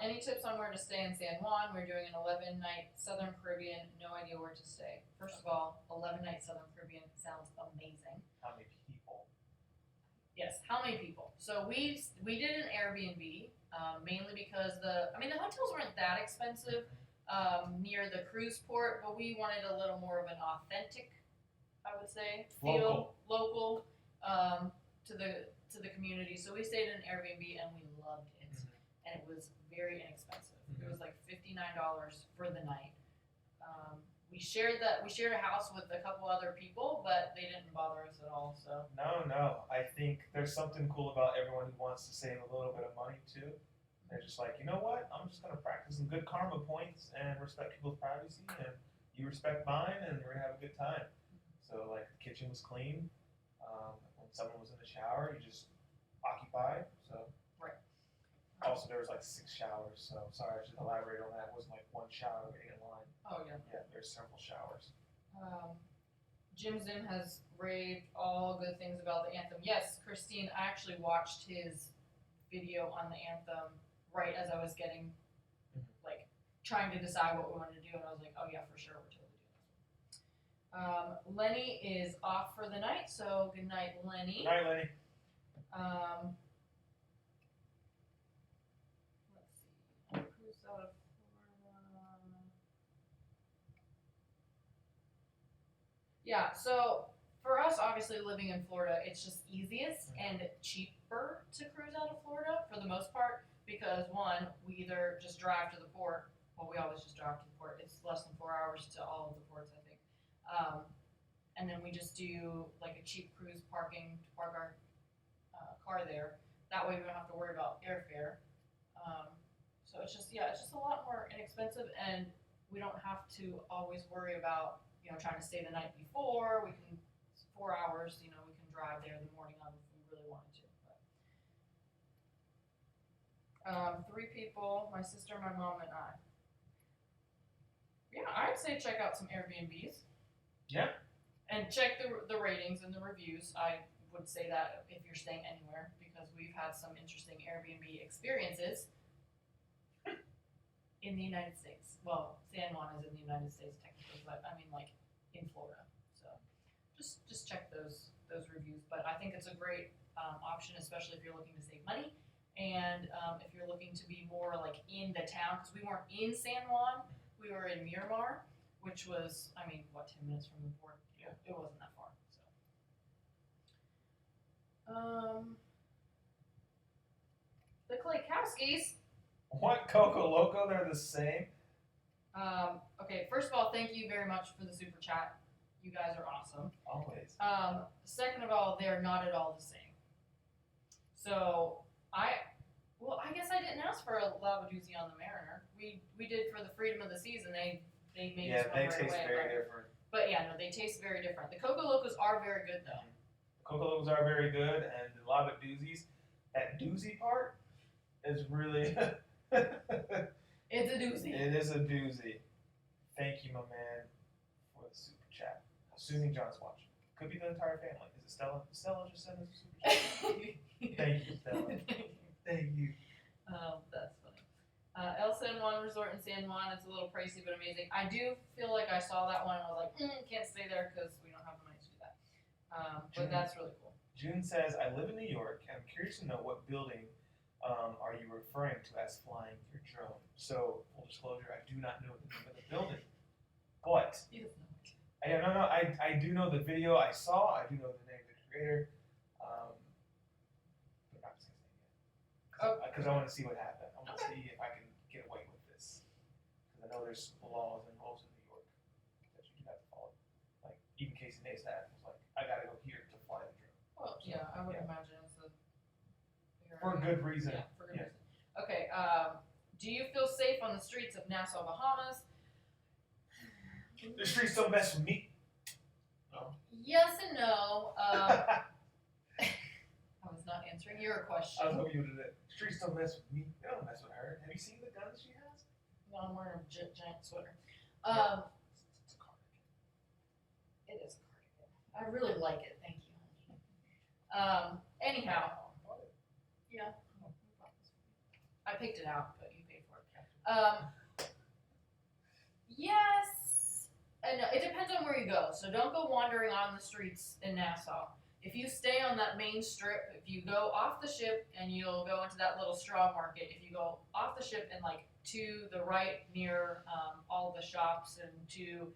Any tips on where to stay in San Juan? We're doing an 11-night Southern Caribbean. No idea where to stay. First of all, 11-night Southern Caribbean sounds amazing. How many people? Yes, how many people? So we did an Airbnb mainly because the hotels weren't that expensive near the cruise port, but we wanted a little more of an authentic, I would say, feel local to the community. So we stayed in an Airbnb and we loved it. And it was very inexpensive. It was like $59 for the night. We shared a house with a couple other people, but they didn't bother us at all. So no. I think there's something cool about everyone who wants to save a little bit of money too. They're just like, you know what? I'm just gonna practice some good karma points and respect people's privacy, and you respect mine, and we're gonna have a good time. So like the kitchen was clean. When someone was in the shower, you just occupy. So. Also, there was like 6 showers, so sorry, I should elaborate on that. It wasn't like one shower waiting in line. Oh, yeah. Yeah, there's several showers. Jim Zim has raved all good things about the Anthem. Yes, Christine, I actually watched his video on the Anthem right as I was getting, trying to decide what we wanted to do, and I was like, oh yeah, for sure, we're totally doing this one. Lenny is off for the night, so good night, Lenny. Good night, Lenny. Yeah, so for us, obviously living in Florida, it's just easiest and cheaper to cruise out of Florida for the most part because one, we either just drive to the port. Well, we always just drive to the port. It's less than 4 hours to all of the ports, I think. And then we just do like a cheap cruise parking to park our car there. That way we don't have to worry about airfare. So it's just a lot more inexpensive, and we don't have to always worry about trying to stay the night before. We can 4 hours. We can drive there the morning of if we really wanted to. But 3 people: my sister, my mom, and I. Yeah, I'd say check out some Airbnbs. Yeah. And check the ratings and the reviews. I would say that if you're staying anywhere, because because we've had some interesting Airbnb experiences in the United States. Well, San Juan is in the United States technically, but I mean like in Florida. So just check those reviews. But I think it's a great option, especially if you're looking to save money and if you're looking to be more like in the town, because we weren't in San Juan, we were in Miramar, which was, I mean, what, 10 minutes from the port? Yeah, it wasn't that far. So, the Klaykowskis. What, Coco Loco? They're the same? Okay, first of all, thank you very much for the super chat. You guys are awesome. Always. Second of all, they're not at all the same. So, I guess I didn't ask for a Labadoozy on the Mariner. We did for the Freedom of the Seas, and they made us one they right taste away, very different. But yeah, no, they taste very different. The Coco Locos are very good, though. The Coco Locos are very good, and the Labadoozies, that doozy part is really... It's a doozy. It is a doozy. Thank you, my man, for the super chat. Assuming John's watching. Could be the entire family. Is it Stella? Stella just sent us a super chat. Thank you, Stella. Thank you. That's funny. El San Juan Resort in San Juan. It's a little pricey, but amazing. I do feel like I saw that one and I was like, can't stay there because we don't have the money to do that. But that's really cool. June says, I live in New York, and I'm curious to know what building are you referring to as flying your drone? So, full disclosure, I do not know the name of the building. But, He doesn't know. no, I do know the video I saw. I do know the name of the creator. But not his name yet. Because I want to see what happened. I want to see if I can get away with this. Because I know there's laws and rules in New York that you do have to follow. Like, even Casey Neistat was like, I got to go here to fly the drone. Well, yeah, I would imagine it's a... For a good reason. Yeah, for good reason. Okay, do you feel safe on the streets of Nassau, Bahamas? The streets don't mess with me. No. Yes and no. I was not answering your question. I was hoping you would do that. Streets don't mess with me. They don't mess with her. Have you seen the guns she has? No, I'm wearing a giant sweater. It's a cardigan. It is a cardigan. I really like it. Thank you, honey. Anyhow. Yeah. I picked it out, but you paid for it. Yes. And it depends on where you go. So don't go wandering on the streets in Nassau. If you stay on that main strip, if you go off the ship and you'll go into that little straw market, if you go off the ship and like to the right near all the shops and to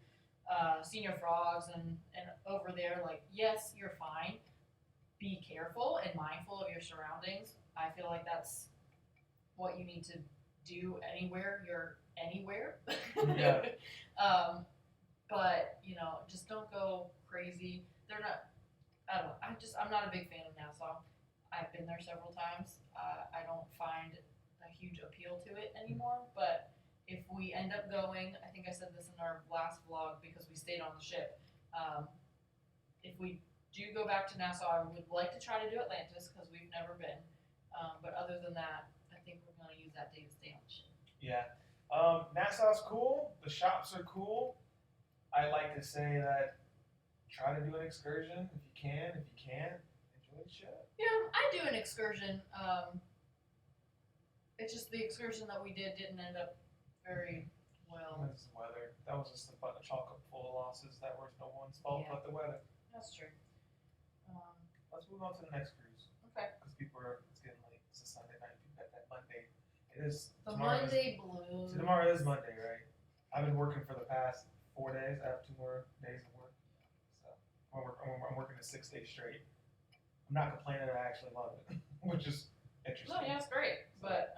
Senior Frogs and over there, like, yes, you're fine. Be careful and mindful of your surroundings. I feel like that's what you need to do anywhere you're anywhere. Yeah. But, you know, just don't go crazy. They're not, I don't know, I'm not a big fan of Nassau. I've been there several times. I don't find a huge appeal to it anymore, but if we end up going, I think I said this in our last vlog because we stayed on the ship, if we do go back to Nassau, I would like to try to do Atlantis because we've never been. But other than that, I think we're going to use that day to stay on the ship. Yeah. Nassau's cool. The shops are cool. I like to say that try to do an excursion if you can. If you can't, enjoy the ship. Yeah, I do an excursion. It's just the excursion that we didn't end up very well. It's the weather. That was just a chocolate full of losses that were no one's fault but the weather. That's true. Let's move on to the next cruise. Okay. Because it's getting late. It's a Sunday night. We've got that Monday. It is. The Monday blues. So tomorrow is Monday, right? I've been working for the past 4 days. I have 2 more days of work. So I'm working a 6 days straight. I'm not complaining. I actually love it, which is interesting. No, yeah, it's great. But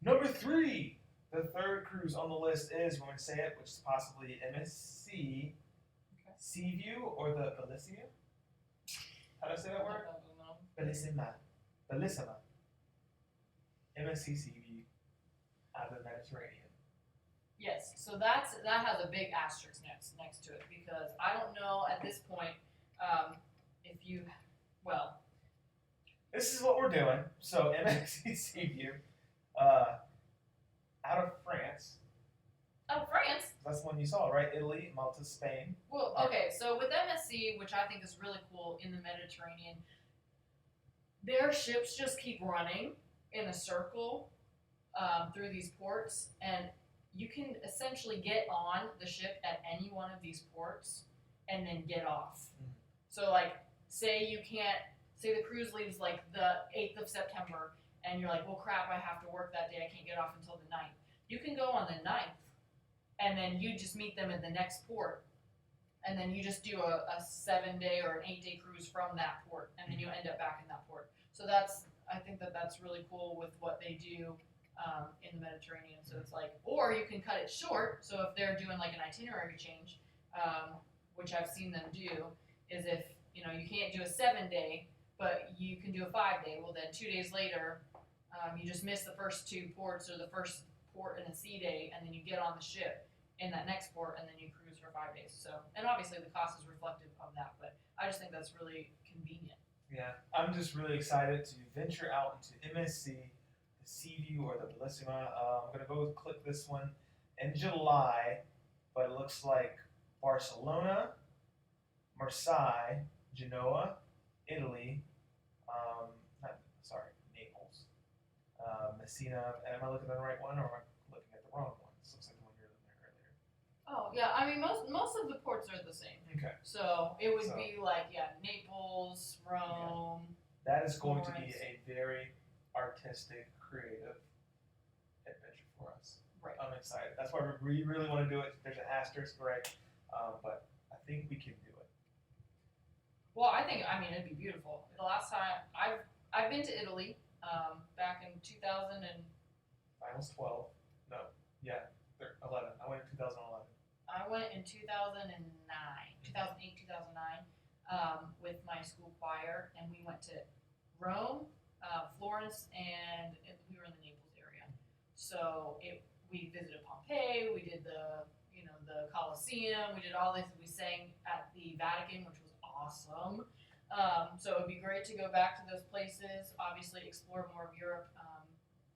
number 3, the third cruise on the list is, you want me to say it, which is possibly MSC Seaview or the Bellissima. How do I say that word? Bellissima. Bellissima. MSC Seaview out of the Mediterranean. Yes, so that has a big asterisk next to it because I don't know at this point if you, well. This is what we're doing. So MSC Seaview out of France. Oh, France? That's the one you saw, right? Italy, Malta, Spain. Well, okay, so with MSC, which I think is really cool in the Mediterranean, their ships just keep running in a circle through these ports, and you can essentially get on the ship at any one of these ports and then get off. So like, say the cruise leaves like the 8th of September, and you're like, well crap, I have to work that day, I can't get off until the 9th. You can go on the 9th, and then you just meet them at the next port, and then you just do a 7-day or an 8-day cruise from that port, and then you end up back in that port. So I think that's really cool with what they do in the Mediterranean. So it's like, or you can cut it short. So if they're doing like an itinerary change, which I've seen them do, is if you can't do a 7-day, but you can do a 5-day. Well, then 2 days later, you just miss the first 2 ports or the first port in a sea day, and then you get on the ship in that next port, and then you cruise for 5 days. So, and obviously the cost is reflective of that, but I just think that's really convenient. Yeah, I'm just really excited to venture out into MSC, the Seaview or the Bellissima. I'm gonna go click this one in July, but it looks like Barcelona, Marseille, Genoa, Italy, Naples, Messina. And am I looking at the right one, or am I looking at the wrong one? This looks like the one you were looking at earlier. Oh yeah, I mean most of the ports are the same. Okay. So it would be like Naples, Rome. Yeah. That is going to Florence. be a very artistic, creative adventure for us. Right. I'm excited. That's why we really want to do it. There's an asterisk, right? But I think we can do it. Well, I mean it'd be beautiful. The last time I've been to Italy, back in 2000 and I was 12. No. Yeah. 11. I went in 2011. I went in 2008, 2009, with my school choir, and we went to Rome, Florence, and we were in the Naples area. So we visited Pompeii, we did the Colosseum, we did all this. We sang at the Vatican, which was awesome. So it'd be great to go back to those places. Obviously, explore more of Europe.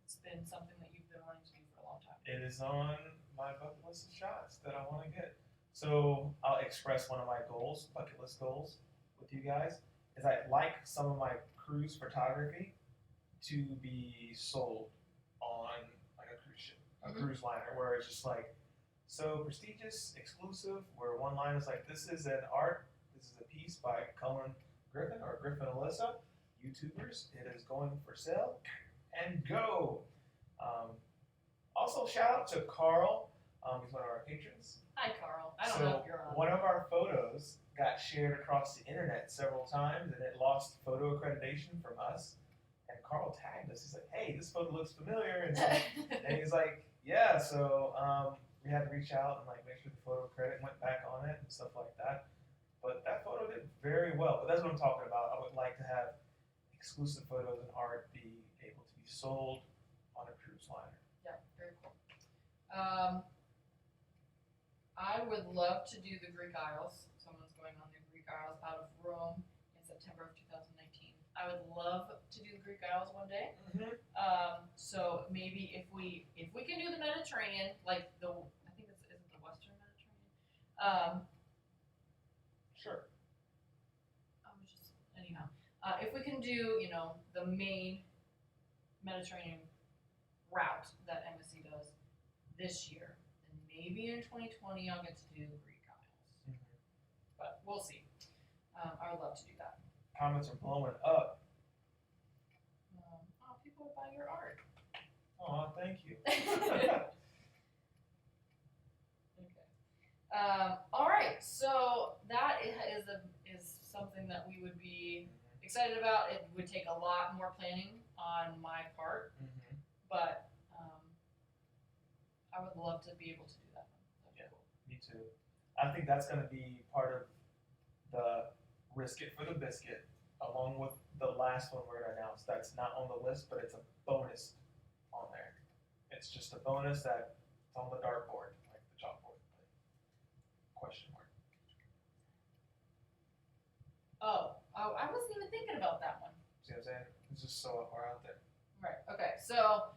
It's been something that you've been wanting to do for a long time. It is on my bucket list of shots that I want to get. So I'll express one of my bucket list goals with you guys, is I'd like some of my cruise photography to be sold on like a cruise ship, a cruise liner, where it's just like so prestigious, exclusive, where one line is like, this is a piece by Cullen Griffin or Griff Alyssa, YouTubers. It is going for sale, and go. Also, shout out to Carl. He's one of our patrons. Hi, Carl. I don't know if you're on. One of our photos got shared across the internet several times, and it lost photo accreditation from us. And Carl tagged us. He's like, "Hey, this photo looks familiar," and he's like, "Yeah." So we had to reach out and like make sure the photo credit went back on it and stuff like that. But that photo did very well. But that's what I'm talking about. I would like to have exclusive photos and art be able to be sold on a cruise liner. Yeah, very cool. I would love to do the Greek Isles. Someone's going on the Greek Isles out of Rome in September of 2019. I would love to do the Greek Isles one day. So maybe if we can do the Mediterranean, like I think is it the Western Mediterranean? Sure. Anyhow, if we can do the main Mediterranean route that MSC does this year, then maybe in 2020 I'll get to do the Greek Isles. But we'll see. I would love to do that. Comments are blowing up. People would buy your art. Oh, thank you. Okay. All right. So that is something that we would be excited about. It would take a lot more planning on my part, but I would love to be able to do that. That'd be cool. Me too. I think that's going to be part of the risk it for the biscuit, along with the last one we're going to announce. That's not on the list, but it's a bonus on there. It's just a bonus that's on the dartboard, like the chalkboard. Question mark. Oh, I wasn't even thinking about that one. See what I'm saying? It's just so far out there. Right. Okay. So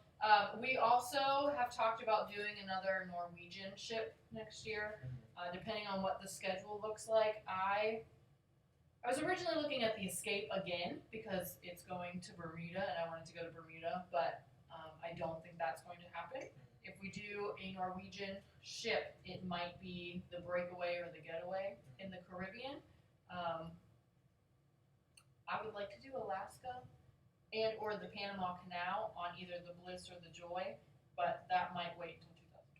we also have talked about doing another Norwegian ship next year, depending on what the schedule looks like. I was originally looking at the Escape again because it's going to Bermuda and I wanted to go to Bermuda, but I don't think that's going to happen. If we do a Norwegian ship, it might be the Breakaway or the Getaway in the Caribbean. I would like to do Alaska and or the Panama Canal on either the Bliss or the Joy, but that might wait until 2020.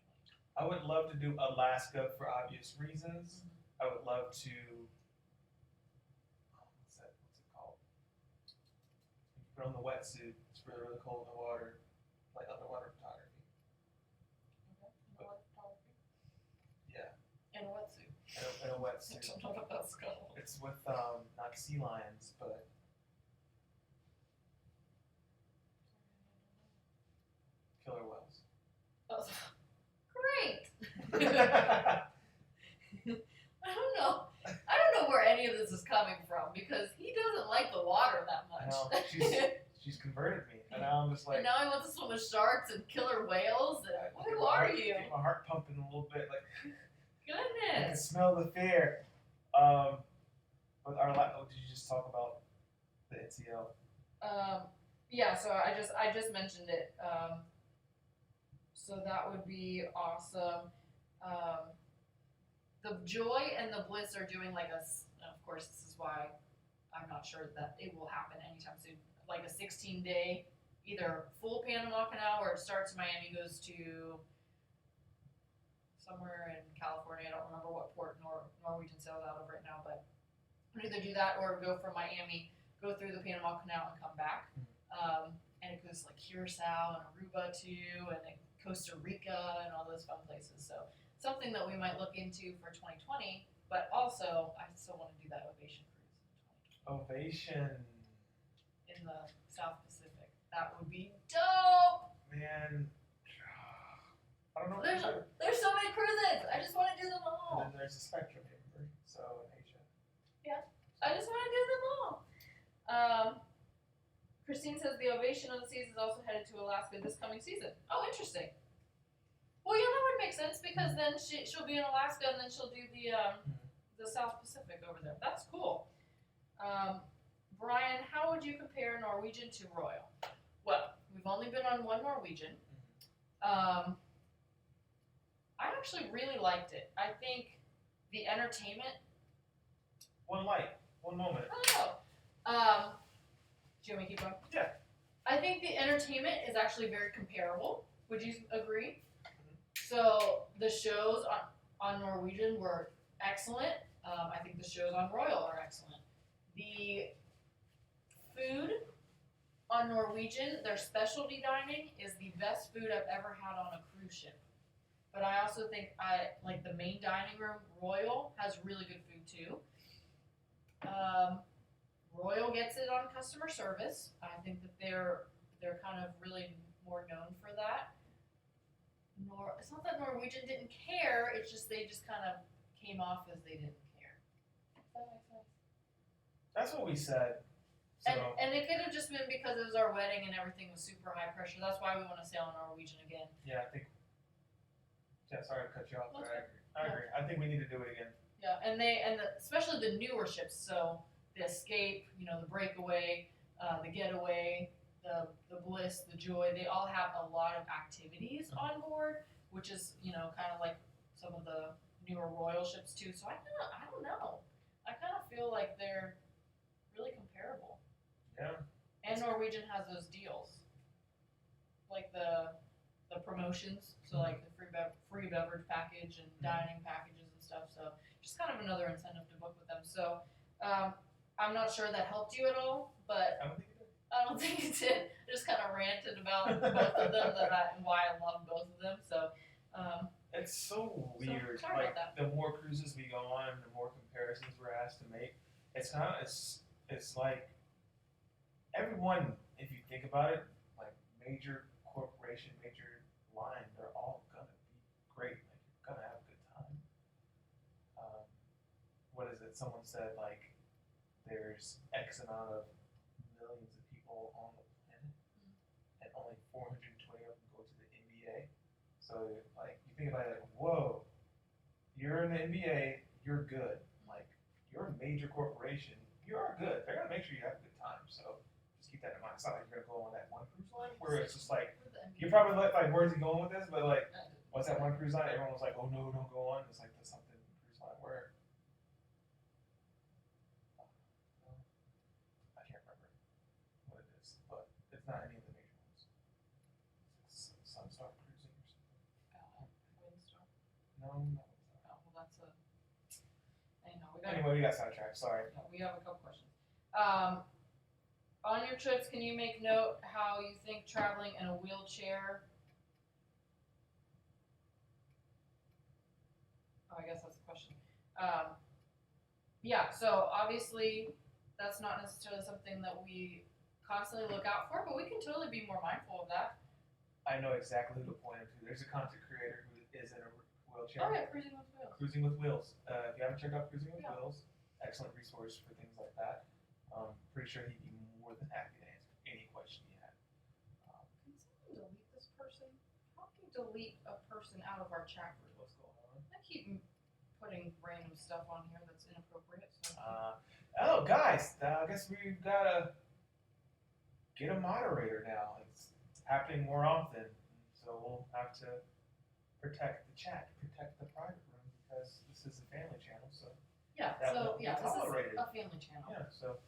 I would love to do Alaska for obvious reasons. I would love to. What's it called? You put on the wetsuit. It's really, really cold in the water, like underwater photography. Okay. Underwater photography. Yeah. And a wetsuit. In a wetsuit. I don't know what that's called. It's with not sea lions, but killer whales. Oh, great. I don't know where any of this is coming from because he doesn't like the water that I much. know. She's converted me, and now I'm just like. And now he wants to swim with sharks and killer whales. And who are you? Get my heart pumping a little bit, like. I can Goodness. smell the fear. With our did you just talk about the NCL? Yeah. So I just mentioned it. So that would be awesome. The Joy and the Bliss are doing like of course this is why I'm not sure that it will happen anytime soon, like a 16-day, either full Panama Canal where it starts in Miami, goes to somewhere in California, I don't remember what port Norwegian sails out of right now, but either do that or go from Miami, go through the Panama Canal and come back. And it goes like Curacao and Aruba too, and then Costa Rica and all those fun places. So something that we might look into for 2020, but also I still want to do that Ovation cruise in 2020. Ovation. In the South Pacific. That would be dope! Man. I don't know. There's so many cruises! I just want to do them all! And then there's the Spectrum, remember? So in Asia. Yeah. I just want to do them all! Christine says the Ovation of the Seas is also headed to Alaska this coming season. Oh, interesting. Well, yeah, that would make sense because then she'll be in Alaska and then she'll do the South Pacific over there. That's cool. Brian, how would you compare Norwegian to Royal? Well, we've only been on one Norwegian. I actually really liked it. I think the entertainment. One moment. I don't know. Do you want me to keep going? Yeah. I think the entertainment is actually very comparable. Would you agree? So the shows on Norwegian were excellent. I think the shows on Royal are excellent. The food on Norwegian, their specialty dining, is the best food I've ever had on a cruise ship. But I also think like the main dining room, Royal, has really good food too. Royal gets it on customer service. I think that they're kind of really more known for that. It's not that Norwegian didn't care, it's just they just kind of came off as they didn't care. Does that make sense? That's what we said. So. And it could have just been because it was our wedding and everything was super high pressure. That's why we want to sail on Norwegian again. Yeah, I think. Yeah, sorry to cut you off, but Okay. I agree. I think we need to do it again. Yeah, especially the newer ships. So the Escape, the Breakaway, the Getaway, the Bliss, the Joy. They all have a lot of activities on board, which is kind of like some of the newer Royal ships too. So I don't know. I kind of feel like they're really comparable. Yeah. And Norwegian has those deals, like the promotions. So like the free beverage package and dining packages and stuff. So just kind of another incentive to book with them. So I'm not sure that helped you at all, but I don't think it did. I just kind of ranted about both of them and why I love both of them. So it's so weird. So, sorry about that. The more cruises we go on, the more comparisons we're asked to make. It's like everyone, if you think about it, like major corporation, major line, they're all gonna be great. Like you're gonna have a good time. What is it? Someone said like there's X amount of millions of people on the planet, and only 420 of them go to the NBA. So like you think about it, like, whoa, you're in the NBA, you're good. Like you're a major corporation, make sure you have a good time. So just keep that in mind. It's not like you're gonna go on that one cruise line where it's just like you probably like where's he going with this? But like, what's that one cruise line? Everyone was like, oh no, don't go on. It's like there's something cruise line where I can't remember what it is, but it's not any of the major ones. It's Sunstar Cruising or something. Windstar. No. Oh, well, that's a. Anyway, we got sidetracked. Sorry. No, we have a couple questions. On your trips, can you make note how you think traveling in a wheelchair? Oh, I guess that's the question. Yeah, so obviously that's not necessarily something that we constantly look out for, but we can totally be more mindful of that. I know exactly who to point him to. There's a content creator who is in a wheelchair. Oh yeah, Cruising with Wheels. Cruising with Wheels. If you haven't checked out Cruising with Yeah. Wheels, excellent resource for things like that. Pretty sure he'd be more than happy to answer any question you had. Can someone delete this person? How can you delete a person out of our chat group? What's going on? I keep putting random stuff on here that's inappropriate. So Oh, guys, I guess we've got to get a moderator now. It's happening more often, so we'll have to protect the chat, protect the private room, because this is a family channel, so yeah, that so won't be yeah, this tolerated. is a family channel. Yeah, so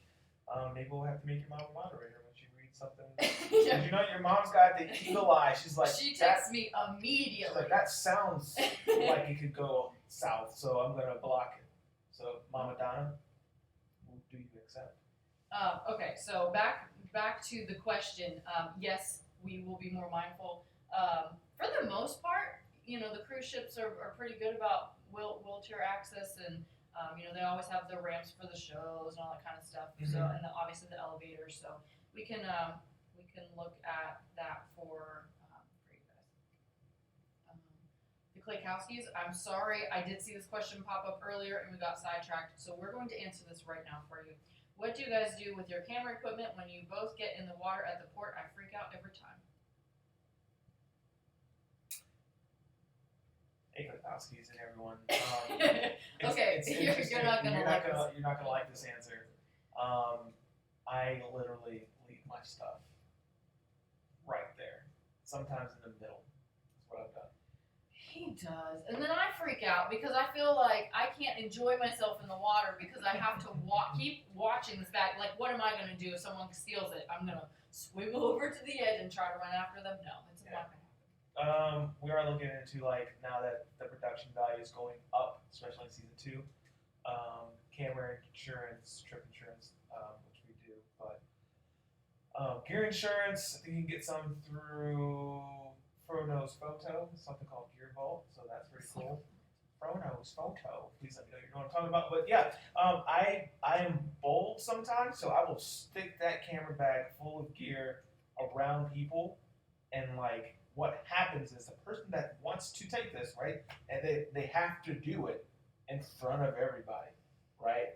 maybe we'll have to make your mom a moderator when she reads something. Yeah. You know, your mom's got the eagle eye. She's like, She texts me immediately. she's like, that sounds like it could go south, so I'm gonna block it. So, Mama Donna, do you accept? Okay, so back to the question. Yes, we will be more mindful. For the most part, you know, the cruise ships are pretty good about wheelchair access, and you know, they always have the ramps for the shows and all that kind of stuff. So, and obviously the elevators. So we can look at that for you guys. The Klaykowskis, I'm sorry, I did see this question pop up earlier and we got sidetracked. So we're going to answer this right now for you. What do you guys do with your camera equipment when you both get in the water at the port? I freak out every time. Hey, Klaykowskis and everyone. Okay, you're not gonna like this. You're not gonna like this answer. I literally leave my stuff right there. Sometimes in the middle. That's what I've done. He does, and then I freak out because I feel like I can't enjoy myself in the water because I have to keep watching this bag. Like, what am I gonna do if someone steals it? I'm gonna swim over to the edge and try to run after them. No, it's not gonna happen. We are looking into, like, now that the production value is going up, especially in season 2, camera insurance, trip insurance, which we do, but gear insurance, I think you can get some through Frono's Photo, something called Gear Vault, so that's pretty cool. Frono's Photo, please let me know you know what I'm talking about. But yeah, I am bold sometimes, so I will stick that camera bag full of gear around people, and like, what happens is the person that wants to take this, right, and they have to do it in front of everybody, right?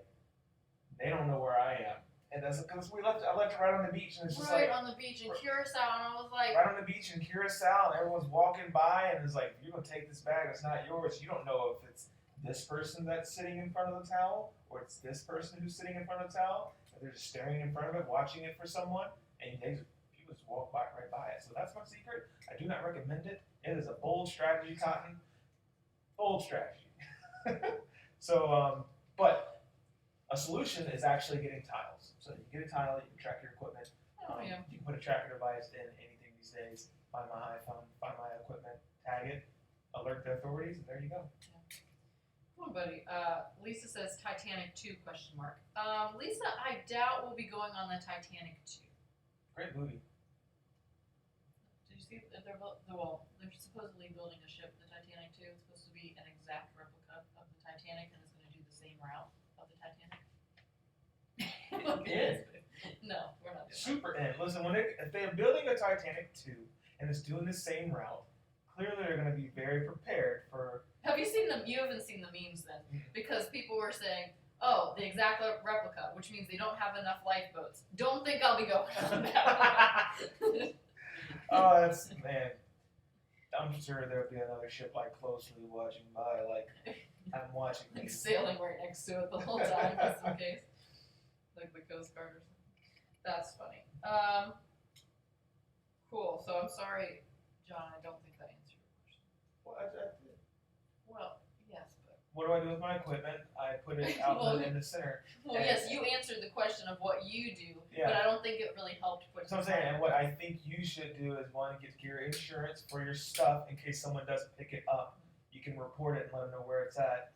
They don't know where I am, and that's because I left it right on the beach, and it's just right like on the beach in Curacao, and I was like, right on the beach in Curacao, and everyone's walking by, and it's like, if you're gonna take this bag, it's not yours. You don't know if it's this person that's sitting in front of the towel, or it's this person who's sitting in front of the towel, and they're just staring in front of it, watching it for someone, and people just walk right by it. So that's my secret. I do not recommend it. It is a bold strategy, Cotton. Bold strategy. So, but a solution is actually getting tiles. So you get a tile, you can track your equipment. yeah. You can put a tracker device in anything these days. Find my iPhone, find my equipment, tag it, alert the authorities, and there you go. Come on, buddy. Lisa says Titanic 2 ? Lisa, I doubt we'll be going on the Titanic 2. Great movie. Did you see that they're supposedly building a ship, the Titanic 2. It's supposed to be an exact replica of the Titanic, and it's going to do the same route of the Titanic. No, we're not doing Super end. Listen, if they're building a Titanic 2 and it's doing the same route, clearly they're going to be very prepared for. Have you seen them? You haven't seen the memes then, because people were saying, "Oh, the exact replica," which means they don't have enough lifeboats. Don't think I'll be going on that one. Oh, man. I'm sure there'll be another ship like closely watching by, like I'm watching Like these. sailing right next to it the whole time, just in case. like the Coast Guard or something. That's funny. Cool. So I'm sorry, John. I don't think that answered your question. Well, I did. Well, yes, but. What do I do with my equipment? I put it out Well, in the center. Well, yes, you answered the question of what you do, Yeah. but I don't think it really helped put. That's what I'm saying. And what I think you should do is one, get your insurance for your stuff in case someone does pick it up. You can report it and let them know where it's at.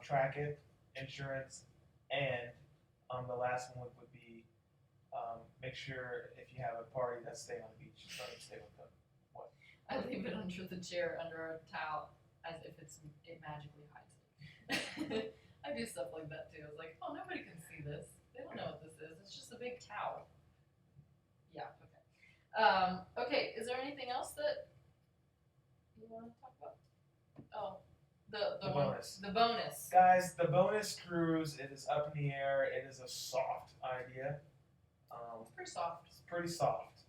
Track it, insurance, and the last one would be make sure if you have a party that's staying on the beach, you don't stay with them. What? I leave it under the chair, under a towel, as if it magically hides it. I do stuff like that too. It's like, oh, nobody can see this. They don't know what this is. It's just a big towel. Yeah. Okay. Okay. Is there anything else that you want to talk about? Oh, the bonus. The bonus. Guys, the bonus cruise, it is up in the air. It is a soft idea. It's pretty soft. It's pretty soft.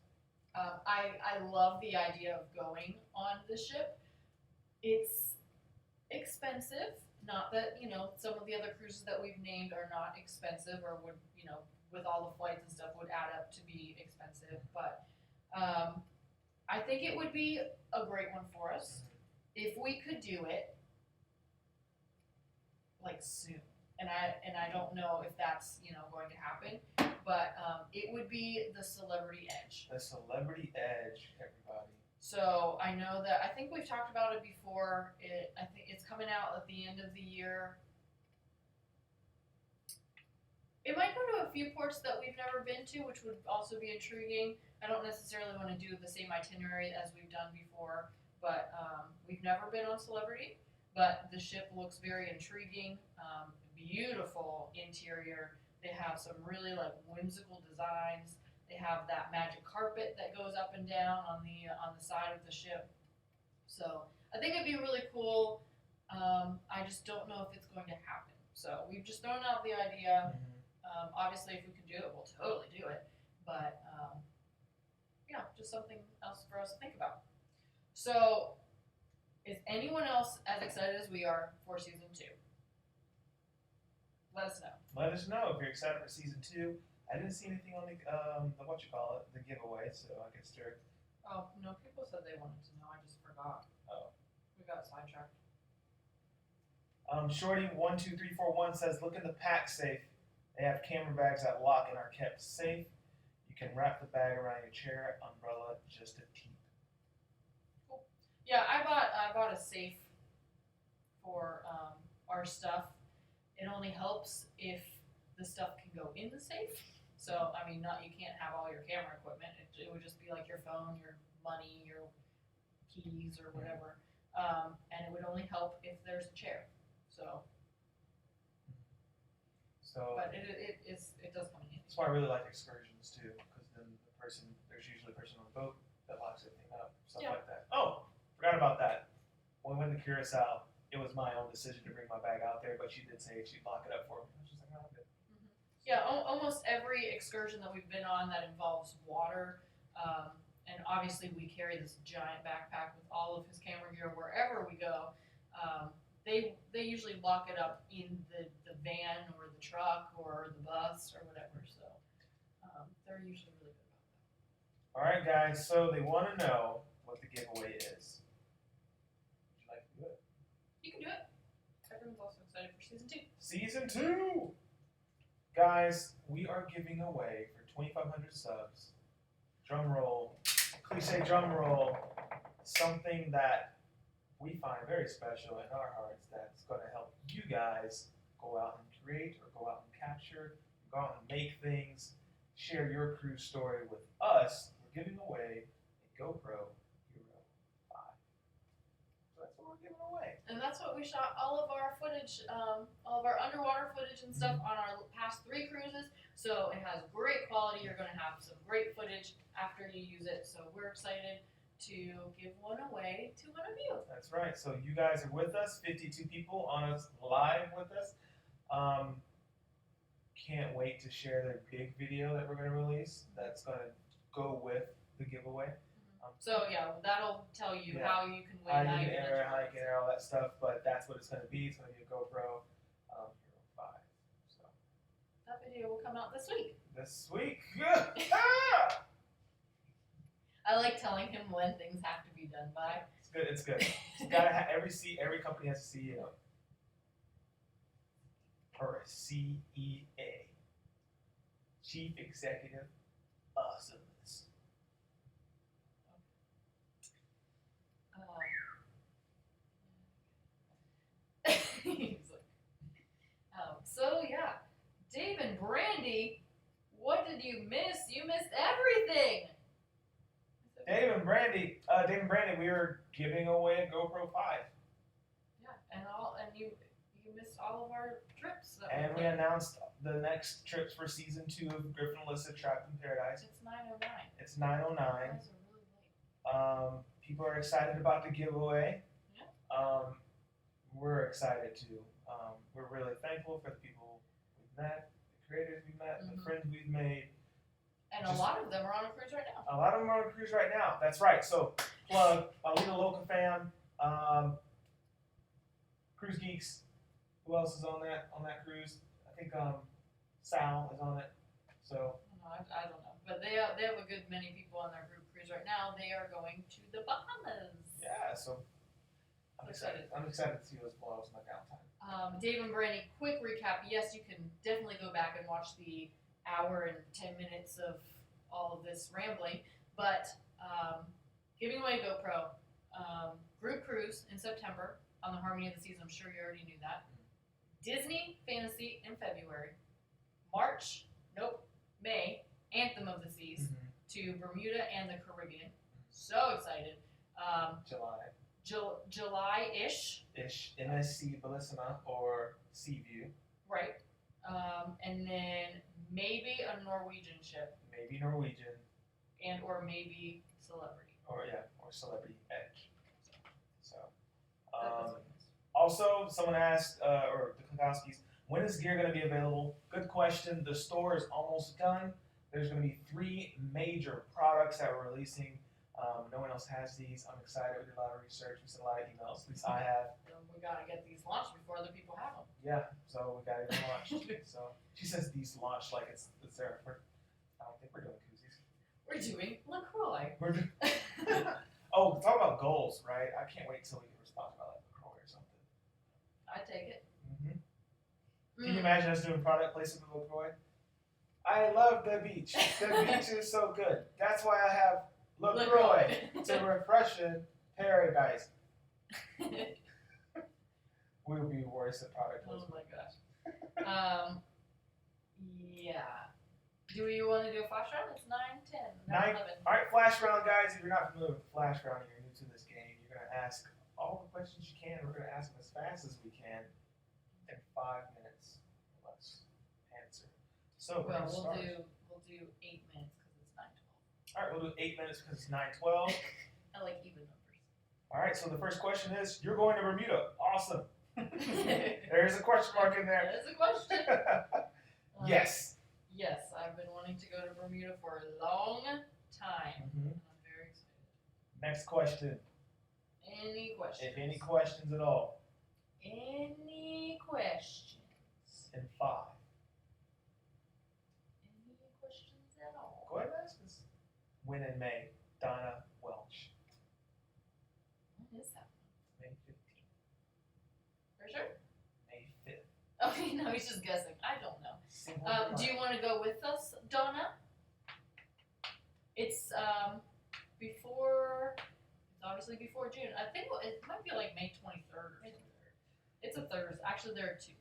I love the idea of going on the ship. It's expensive. Not that, some of the other cruises that we've named are not expensive or would, with all the flights and stuff would add up to be expensive. But I think it would be a great one for us if we could do it like soon. And I don't know if that's, going to happen. But it would be the Celebrity Edge. The Celebrity Edge, everybody. So I know that, I think we've talked about it before. I think it's coming out at the end of the year. It might go to a few ports that we've never been to, which would also be intriguing. I don't necessarily want to do the same itinerary as we've done before, but we've never been on Celebrity. But the ship looks very intriguing. Beautiful interior. They have some really whimsical designs. They have that magic carpet that goes up and down on the side of the ship. So I think it'd be really cool. I just don't know if it's going to happen. So we've just thrown out the idea. Obviously, if we can do it, we'll totally do it. But yeah, just something else for us to think about. So is anyone else as excited as we are for season 2? Let us know. Let us know if you're excited for season 2. I didn't see anything on the the giveaway, so I guess they're. Oh no, people said they wanted to know. I just forgot. Oh. We got sidetracked. Shorty12341 says, look in the pack safe. They have camera bags that lock and are kept safe. You can wrap the bag around your chair, umbrella, just a tip. Cool. Yeah, I bought a safe for our stuff. It only helps if the stuff can go in the safe. So, I mean, you can't have all your camera equipment. It would just be like your phone, your money, your keys, or whatever. And it would only help if there's a chair. So but it does come in handy. That's why I really like excursions too, because then there's usually a person on the boat that locks everything up, stuff like that. Oh, forgot about that. When we went to Curacao, it was my own decision to bring my bag out there, but she did say she'd lock it up for me. I was just like, oh, good. Yeah, almost every excursion that we've been on that involves water, and obviously we carry this giant backpack with all of his camera gear wherever we go. They usually lock it up in the van or the truck or the bus or whatever. So they're usually really good about that. All right, guys. So they want to know what the giveaway is. Would you like to do it? You can do it. Everyone's also excited for season 2. Season 2! Guys, we are giving away for 2,500 subs, drum roll, cliche drum roll, something that we find very special in our hearts that's going to help you guys go out and create or go out and capture, go out and make things, share your cruise story with us. We're giving away a GoPro Hero 5. So that's what we're giving away. And that's what we shot all of our footage, all of our underwater footage and stuff on our past 3 cruises. So it has great quality. You're going to have some great footage after you use it. So we're excited to give one away to one of you. That's right. So you guys are with us, 52 people on us live with us. Can't wait to share the big video that we're going to release that's going to go with the giveaway. So yeah, that'll tell you how you can win, how you can enter, all that stuff, but that's what it's going to be. It's going to be a GoPro Hero 5. So That video will come out this week. This week. I like telling him when things have to be done by. It's good. It's good. It's gotta have every company has a CEO or a CEA, Chief Executive Awesomeness. So yeah, Dave and Brandy, what did you miss? You missed everything. Dave and Brandy, we were giving away a GoPro 5. Yeah, and you missed all of our trips. And we announced the next trips for season 2 of Griff Alyssa Trapped in Paradise. It's 9:09. It's 9:09. You guys are really late. People are excited about the giveaway. Yeah. We're excited too. We're really thankful for the people we've met, the creators we've met, the friends we've made. And a lot of them are on a cruise right now. A lot of them are on a cruise right now. That's right. So, plug, Alita Loca fam, Cruise Geeks. Who else is on that cruise? I think Sal is on it. So. I don't know. But they have a good many people on their group cruise right now. They are going to the Bahamas. Yeah, so I'm excited. I'm excited to see those blows in my downtime. Dave and Brandy, quick recap. Yes, you can definitely go back and watch the hour and 10 minutes of all of this rambling. But giving away a GoPro, group cruise in September on the Harmony of the Seas. I'm sure you already knew that. Disney Fantasy in February. May, Anthem of the Seas to Bermuda and the Caribbean. So excited. July-ish. MSC Bellissima or Seaview. Right. And then maybe a Norwegian ship. Maybe Norwegian. Or maybe Celebrity. Or Celebrity Edge. So. That's Also, someone asked, or the Klukowskis, when is gear going to be available? Good question. The store is almost done. There's going to be 3 major products that we're releasing. No one else has these. I'm excited. We did a lot of research. We sent a lot of emails. At least I have. We got to get these launched before other people have them. Yeah, so we got to get them launched. So she says these launched like it's there. I don't think we're doing koozies. We're doing LaCroix. Oh, talk about goals, right? I can't wait till we get a response about like LaCroix or something. I take it. Can you imagine us doing product placement with LaCroix? I love the beach. The beach is so good. That's why I have LaCroix to refreshing paradise. We'll be worse at product placement. Oh my gosh. Yeah. Do we want to do a flash round? It's 9, 10, 11. Alright, flash round, guys. If you're not familiar with flash round and you're new to this game, you're going to ask all the questions you can. We're going to ask them as fast as we can in 5 minutes. Let's answer. So we'll do 8 minutes because it's 9:12. Alright, we'll do 8 minutes because it's 9:12. I like even numbers. Alright, so the first question is, you're going to Bermuda. Awesome. There's a question mark in there. There's a question. Yes. Yes, I've been wanting to go to Bermuda for a long time. I'm very excited. Next question. Any questions? If any questions at all. Any questions? In 5. Any questions at all? Go ahead and ask us. When in May, Donna Welch. When is that? May 15th. For sure? May 5th. Okay, no, he's just guessing. I don't know. Do you want to go with us, Donna? It's obviously before June. I think it might be like May 23rd or something. It's a Thursday. Actually, there are 2.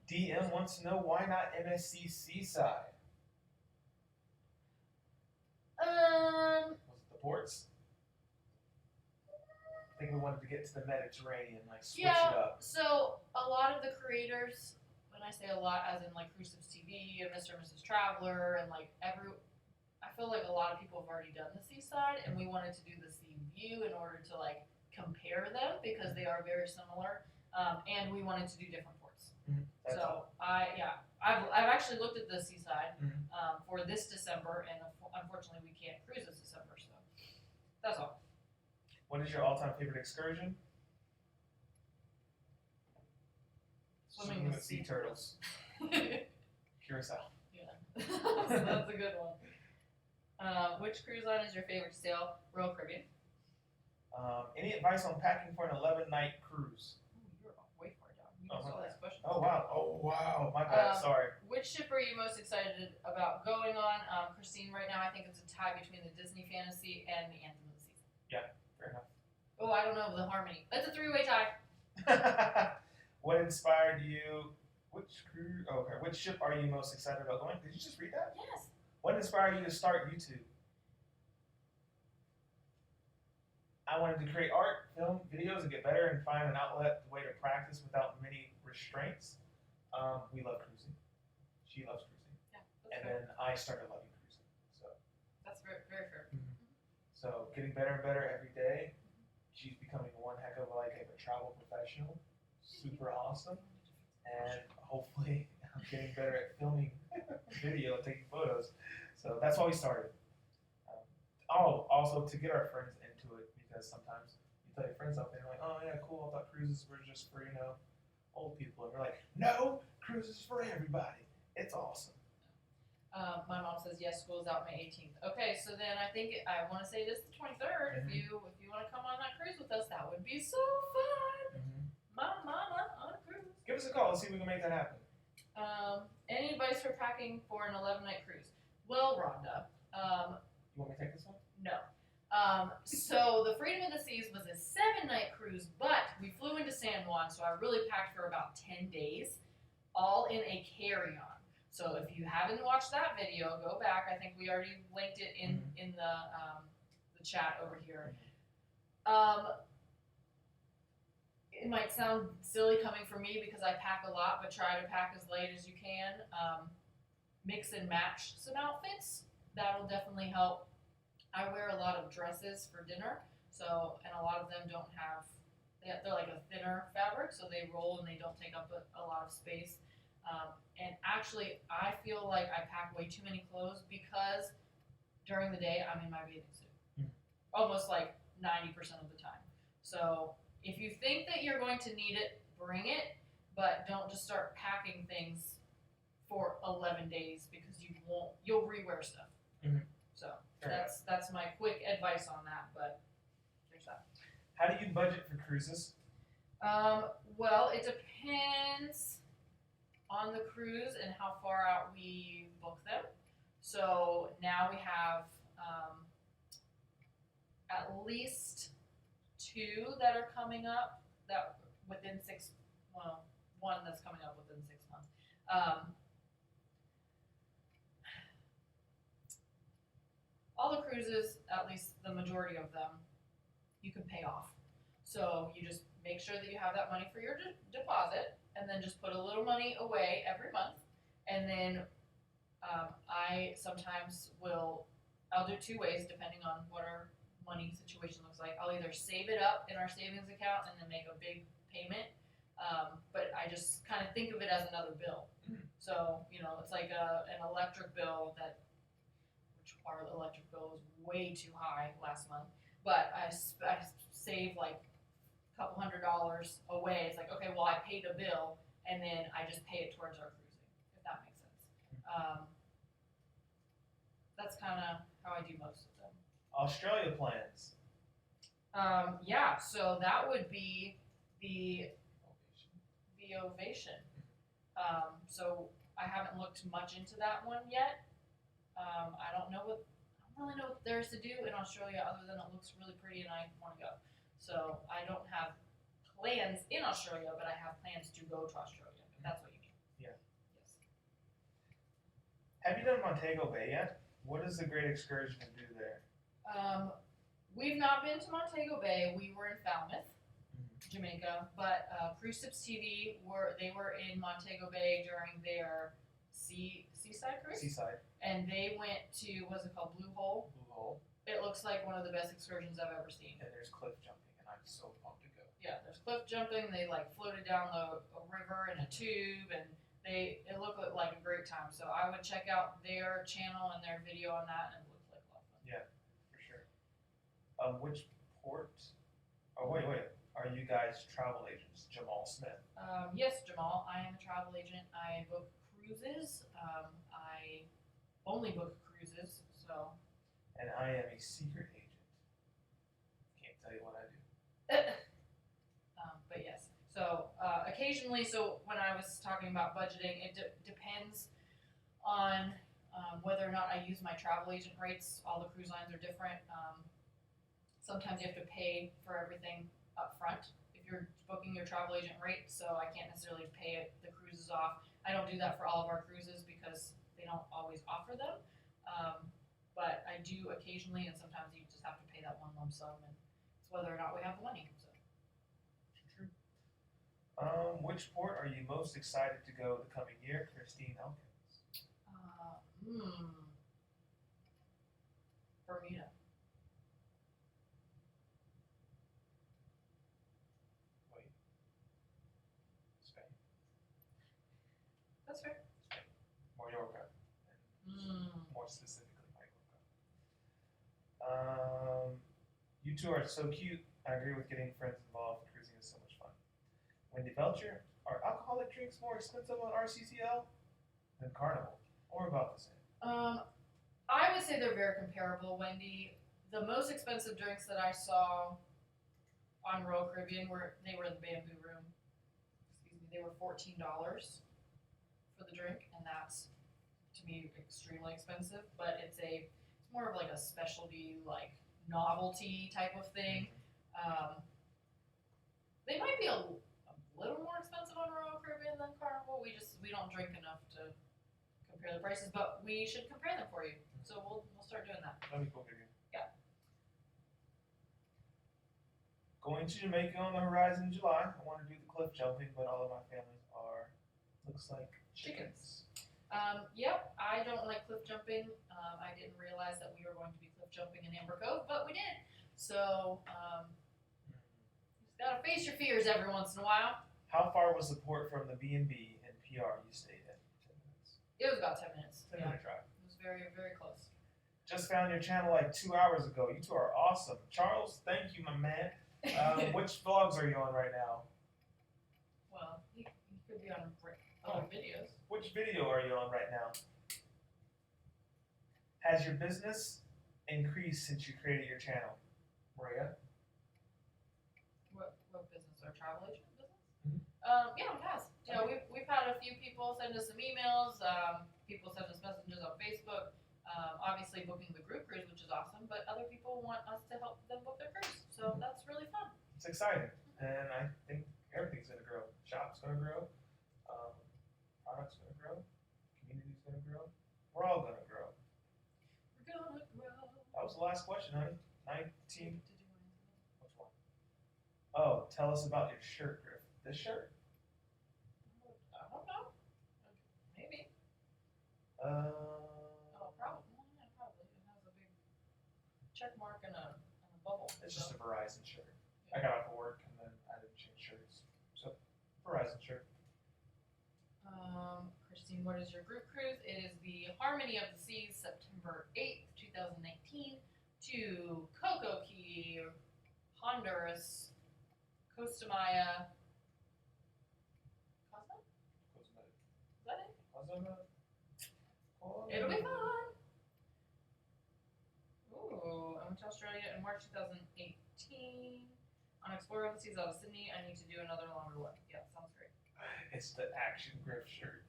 DM wants to know why not MSC Seaside. Was it the ports? I think we wanted to get to the Mediterranean, like switch it up. So a lot of the creators, when I say a lot, as in like Crucives TV and Mr. and Mrs. Traveler, and like I feel like a lot of people have already done the Seaside, and we wanted to do the Sea View in order to like compare them because they are very similar, and we wanted to do different ports. So I've actually looked at the Seaside for this December, and unfortunately we can't cruise this December, so that's all. What is your all-time favorite excursion? Swimming with sea turtles. Curacao. Yeah, so that's a good one. Which cruise line is your favorite to sail? Royal Caribbean. Any advice on packing for an 11-night cruise? Ooh, you're way far down. You missed all these questions. Oh wow, my bad. Sorry. Which ship are you most excited about going on? Christine, right now I think it's a tie between the Disney Fantasy and the Anthem of the Season. Yeah, fair enough. Oh, I don't know the harmony. It's a 3-way tie. What inspired you? Which cruise? Oh, okay. Which ship are you most excited about going? Did you just read that? Yes. What inspired you to start YouTube? I wanted to create art, film, videos, and get better and find an outlet, way to practice without many restraints. We love cruising. She loves cruising. Yeah, and fair. then I started loving cruising. So that's very, very fair. Mm-hmm. So getting better and better every day. She's becoming one heck of a travel professional. Super awesome. And hopefully I'm getting better at filming video and taking photos. So that's why we started. Also to get our friends into it, because sometimes you tell your friends something, and they're like, oh yeah, cool, I thought cruises were just for, old people. And we're like, no, cruises for everybody. It's awesome. My mom says yes, school's out May 18th. Okay, so then I think I want to say this the 23rd. Mm-hmm. If you want to come on that cruise with us, that would be so fun. Mm-hmm. My mama on a cruise. Give us a call. Let's see if we can make that happen. Any advice for packing for an 11-night cruise? Well, Rhonda. You want me to take this one? No. So the Freedom of the Seas was a 7-night cruise, but we flew into San Juan, so I really packed for about 10 days, all in a carry-on. So if you haven't watched that video, go back. I think we already linked it in the chat over here. It might sound silly coming from me because I pack a lot, but try to pack as light as you can. Mix and match some outfits. That'll definitely help. I wear a lot of dresses for dinner, and a lot of them don't have, they're like a thinner fabric, so they roll and they don't take up a lot of space. And actually, I feel like I pack way too many clothes because during the day I'm in my bathing suit, almost like 90% of the time. So if you think that you're going to need it, bring it, but don't just start packing things for 11 days because you'll rewear stuff. Mm-hmm. So that's my quick advice on that, but there's that. How do you budget for cruises? Well, it depends on the cruise and how far out we book them. So now we have at least 2 that are coming up that within one that's coming up within 6 months. All the cruises, at least the majority of them, you can pay off. So you just make sure that you have that money for your deposit, and then just put a little money away every month. And then I sometimes I'll do 2 ways depending on what our money situation looks like. I'll either save it up in our savings account and then make a big payment, but I just kind of think of it as another bill. So, it's like an electric bill which our electric bill was way too high last month, but I saved like a couple $100 away. It's like, okay, well, I paid a bill, and then I just pay it towards our cruising, if that makes sense. That's kind of how I do most of them. Australia plans. Yeah, so that would be the Ovation. So I haven't looked much into that one yet. I don't really know what there's to do in Australia other than it looks really pretty and I want to go. So I don't have plans in Australia, but I have plans to go to Australia, if that's what you mean. Yeah. Yes. Have you done Montego Bay yet? What is a great excursion to do there? We've not been to Montego Bay. We were in Falmouth, Jamaica, but Cruise Tips TV were in Montego Bay during their seaside cruise. Seaside. And they went to, what's it called, Blue Hole? Blue Hole. It looks like one of the best excursions I've ever seen. And there's cliff jumping, and I'm so pumped to go. Yeah, there's cliff jumping. They floated down a river in a tube, and it looked like a great time. So I would check out their channel and their video on that, and it looked like a lot of fun. Yeah, for sure. Which port? Oh wait. Are you guys travel agents? Jamal Smith. Yes, Jamal. I am a travel agent. I book cruises. I only book cruises, so. And I am a secret agent. Can't tell you what I do. But yes, so occasionally, so when I was talking about budgeting, it depends on whether or not I use my travel agent rates. All the cruise lines are different. Sometimes you have to pay for everything up front if you're booking your travel agent rate, so I can't necessarily pay the cruises off. I don't do that for all of our cruises because they don't always offer them, but I do occasionally, and sometimes you just have to pay that one lump sum, and it's whether or not we have the money. So. Which port are you most excited to go the coming year? Christine Elkins. Bermuda. Wait. Spain. That's fair. Mallorca. More specifically, Mallorca. You two are so cute. I agree with getting friends involved. Cruising is so much fun. Wendy Belcher, are alcoholic drinks more expensive on RCCL than Carnival, or about the same? I would say they're very comparable, Wendy. The most expensive drinks that I saw on Royal Caribbean were in the Bamboo Room. Excuse me, they were $14 for the drink, and that's to me extremely expensive. But it's more of like a specialty, like novelty type of thing. They might be a little more expensive on Royal Caribbean than Carnival. We don't drink enough to compare the prices, but we should compare them for you. So we'll start doing that. That'd be cool, baby. Yeah. Going to Jamaica on the horizon in July. I want to do the cliff jumping, but all of my families looks like chickens. Yep, I don't like cliff jumping. I didn't realize that we were going to be cliff jumping in Amber Cove, but we did. So, you just gotta face your fears every once in a while. How far was the port from the B&B and PR you stayed in? 10 minutes. It was about 10 minutes. 10-minute drive. It was very, very close. Just found your channel like 2 hours ago. You two are awesome. Charles, thank you, my man. Which vlogs are you on right now? Well, you could be on other videos. Which video are you on right now? Has your business increased since you created your channel? Maria? What business? Our travel agent business? Mm-hmm. Yeah, it has. You know, we've had a few people send us some emails. People send us messages on Facebook. Obviously booking the group cruise, which is awesome, but other people want us to help them book their cruise. So that's really fun. It's exciting, and I think everything's going to grow. Shop's going to grow. Product's going to grow. Community's going to grow. We're all going to grow. We're gonna grow. That was the last question, honey. 19. Which one? Oh, tell us about your shirt, Griff. This shirt? I don't know. Maybe. Probably. Yeah, probably. It has a big check mark and a bubble. It's just a Verizon shirt. I got off of work and then I didn't change shirts. So, Verizon shirt. Christine, what is your group cruise? It is the Harmony of the Seas, September 8th, 2019, to Coco Key, Honduras, Costa Maya. Cosmo? Is that it? It'll be fun. Ooh, I went to Australia in March 2018. On Explorer of the Seas out of Sydney, I need to do another longer one. Yeah, sounds great. It's the Action Griff shirt.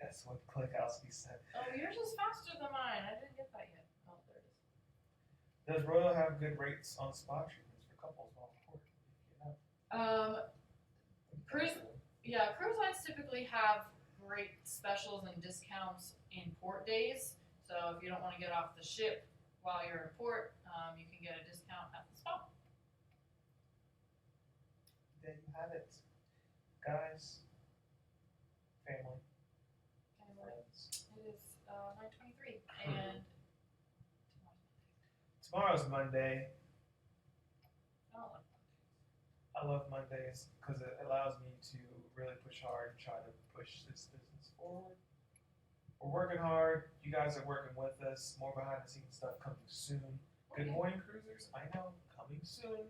That's what Klikowski said. Oh, yours is faster than mine. I didn't get that yet. Oh, there it is. Does Royal have good rates on spa treatments for couples while on port? Cruise lines typically have great specials and discounts in port days. So if you don't want to get off the ship while you're in port, you can get a discount at the spa. There you have it. Guys, family, friends. It is 9:23 and Tomorrow's Monday. I don't like I love Mondays because it allows me to really push hard and try to push this business forward. We're working hard. You guys are working with us. More behind the scenes stuff coming soon. Good morning, cruisers. I know, coming soon.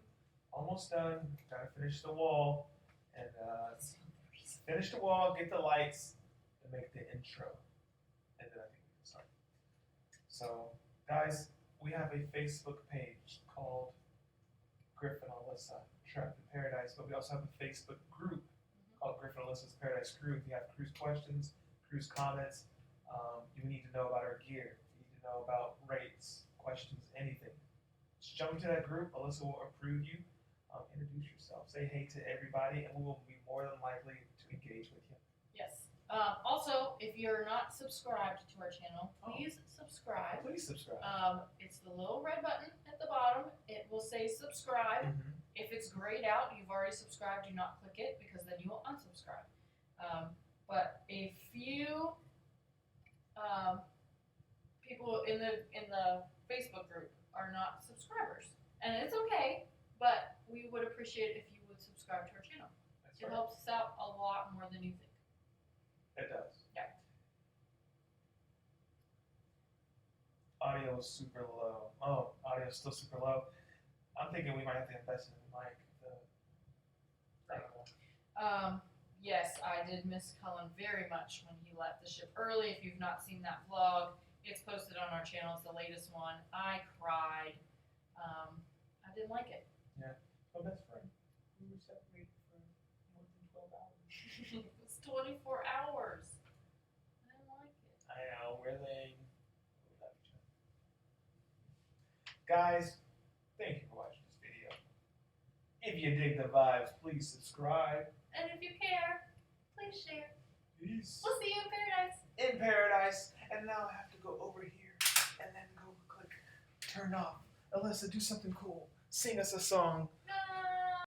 Almost done. Gotta finish the wall and finish the wall. Get the lights. make the intro, and then I think we can start. So, guys, we have a Facebook page called Griff Alyssa Trapped in Paradise, but we also have a Facebook group called Griff Alyssa's Paradise Crew. We have cruise questions, cruise comments. You need to know about our gear. You need to know about rates, questions, anything. Just jump into that group. Alyssa will approve you. Introduce yourself. Say hey to everybody, and we will be more than likely to engage with you. Yes. Also, if you're not subscribed to our channel, please subscribe. Please subscribe. It's the little red button at the bottom. It will say subscribe. If it's grayed out, you've already subscribed, do not click it because then you will unsubscribe. But a few people in the Facebook group are not subscribers, and it's okay. But we would appreciate it if you would subscribe to our channel. That's It right. helps us out a lot more than you think. It does. Yeah. Audio is super low. Oh, audio is still super low. I'm thinking we might have to invest in like the. I don't know. Yes, I did miss Cullen very much when he left the ship early. If you've not seen that vlog, it's posted on our channel. It's the latest one. I cried. I didn't like it. Yeah. My best friend. We were separated for more than 12 hours. It was 24 hours. I didn't like it. I know, we're lame. We love each other. Guys, thank you for watching this video. If you dig the vibes, please subscribe. And if you care, please share. Peace. We'll see you in paradise. In paradise. And now I have to go over here and then go click turn off. Alyssa, do something cool. Sing us a song. No,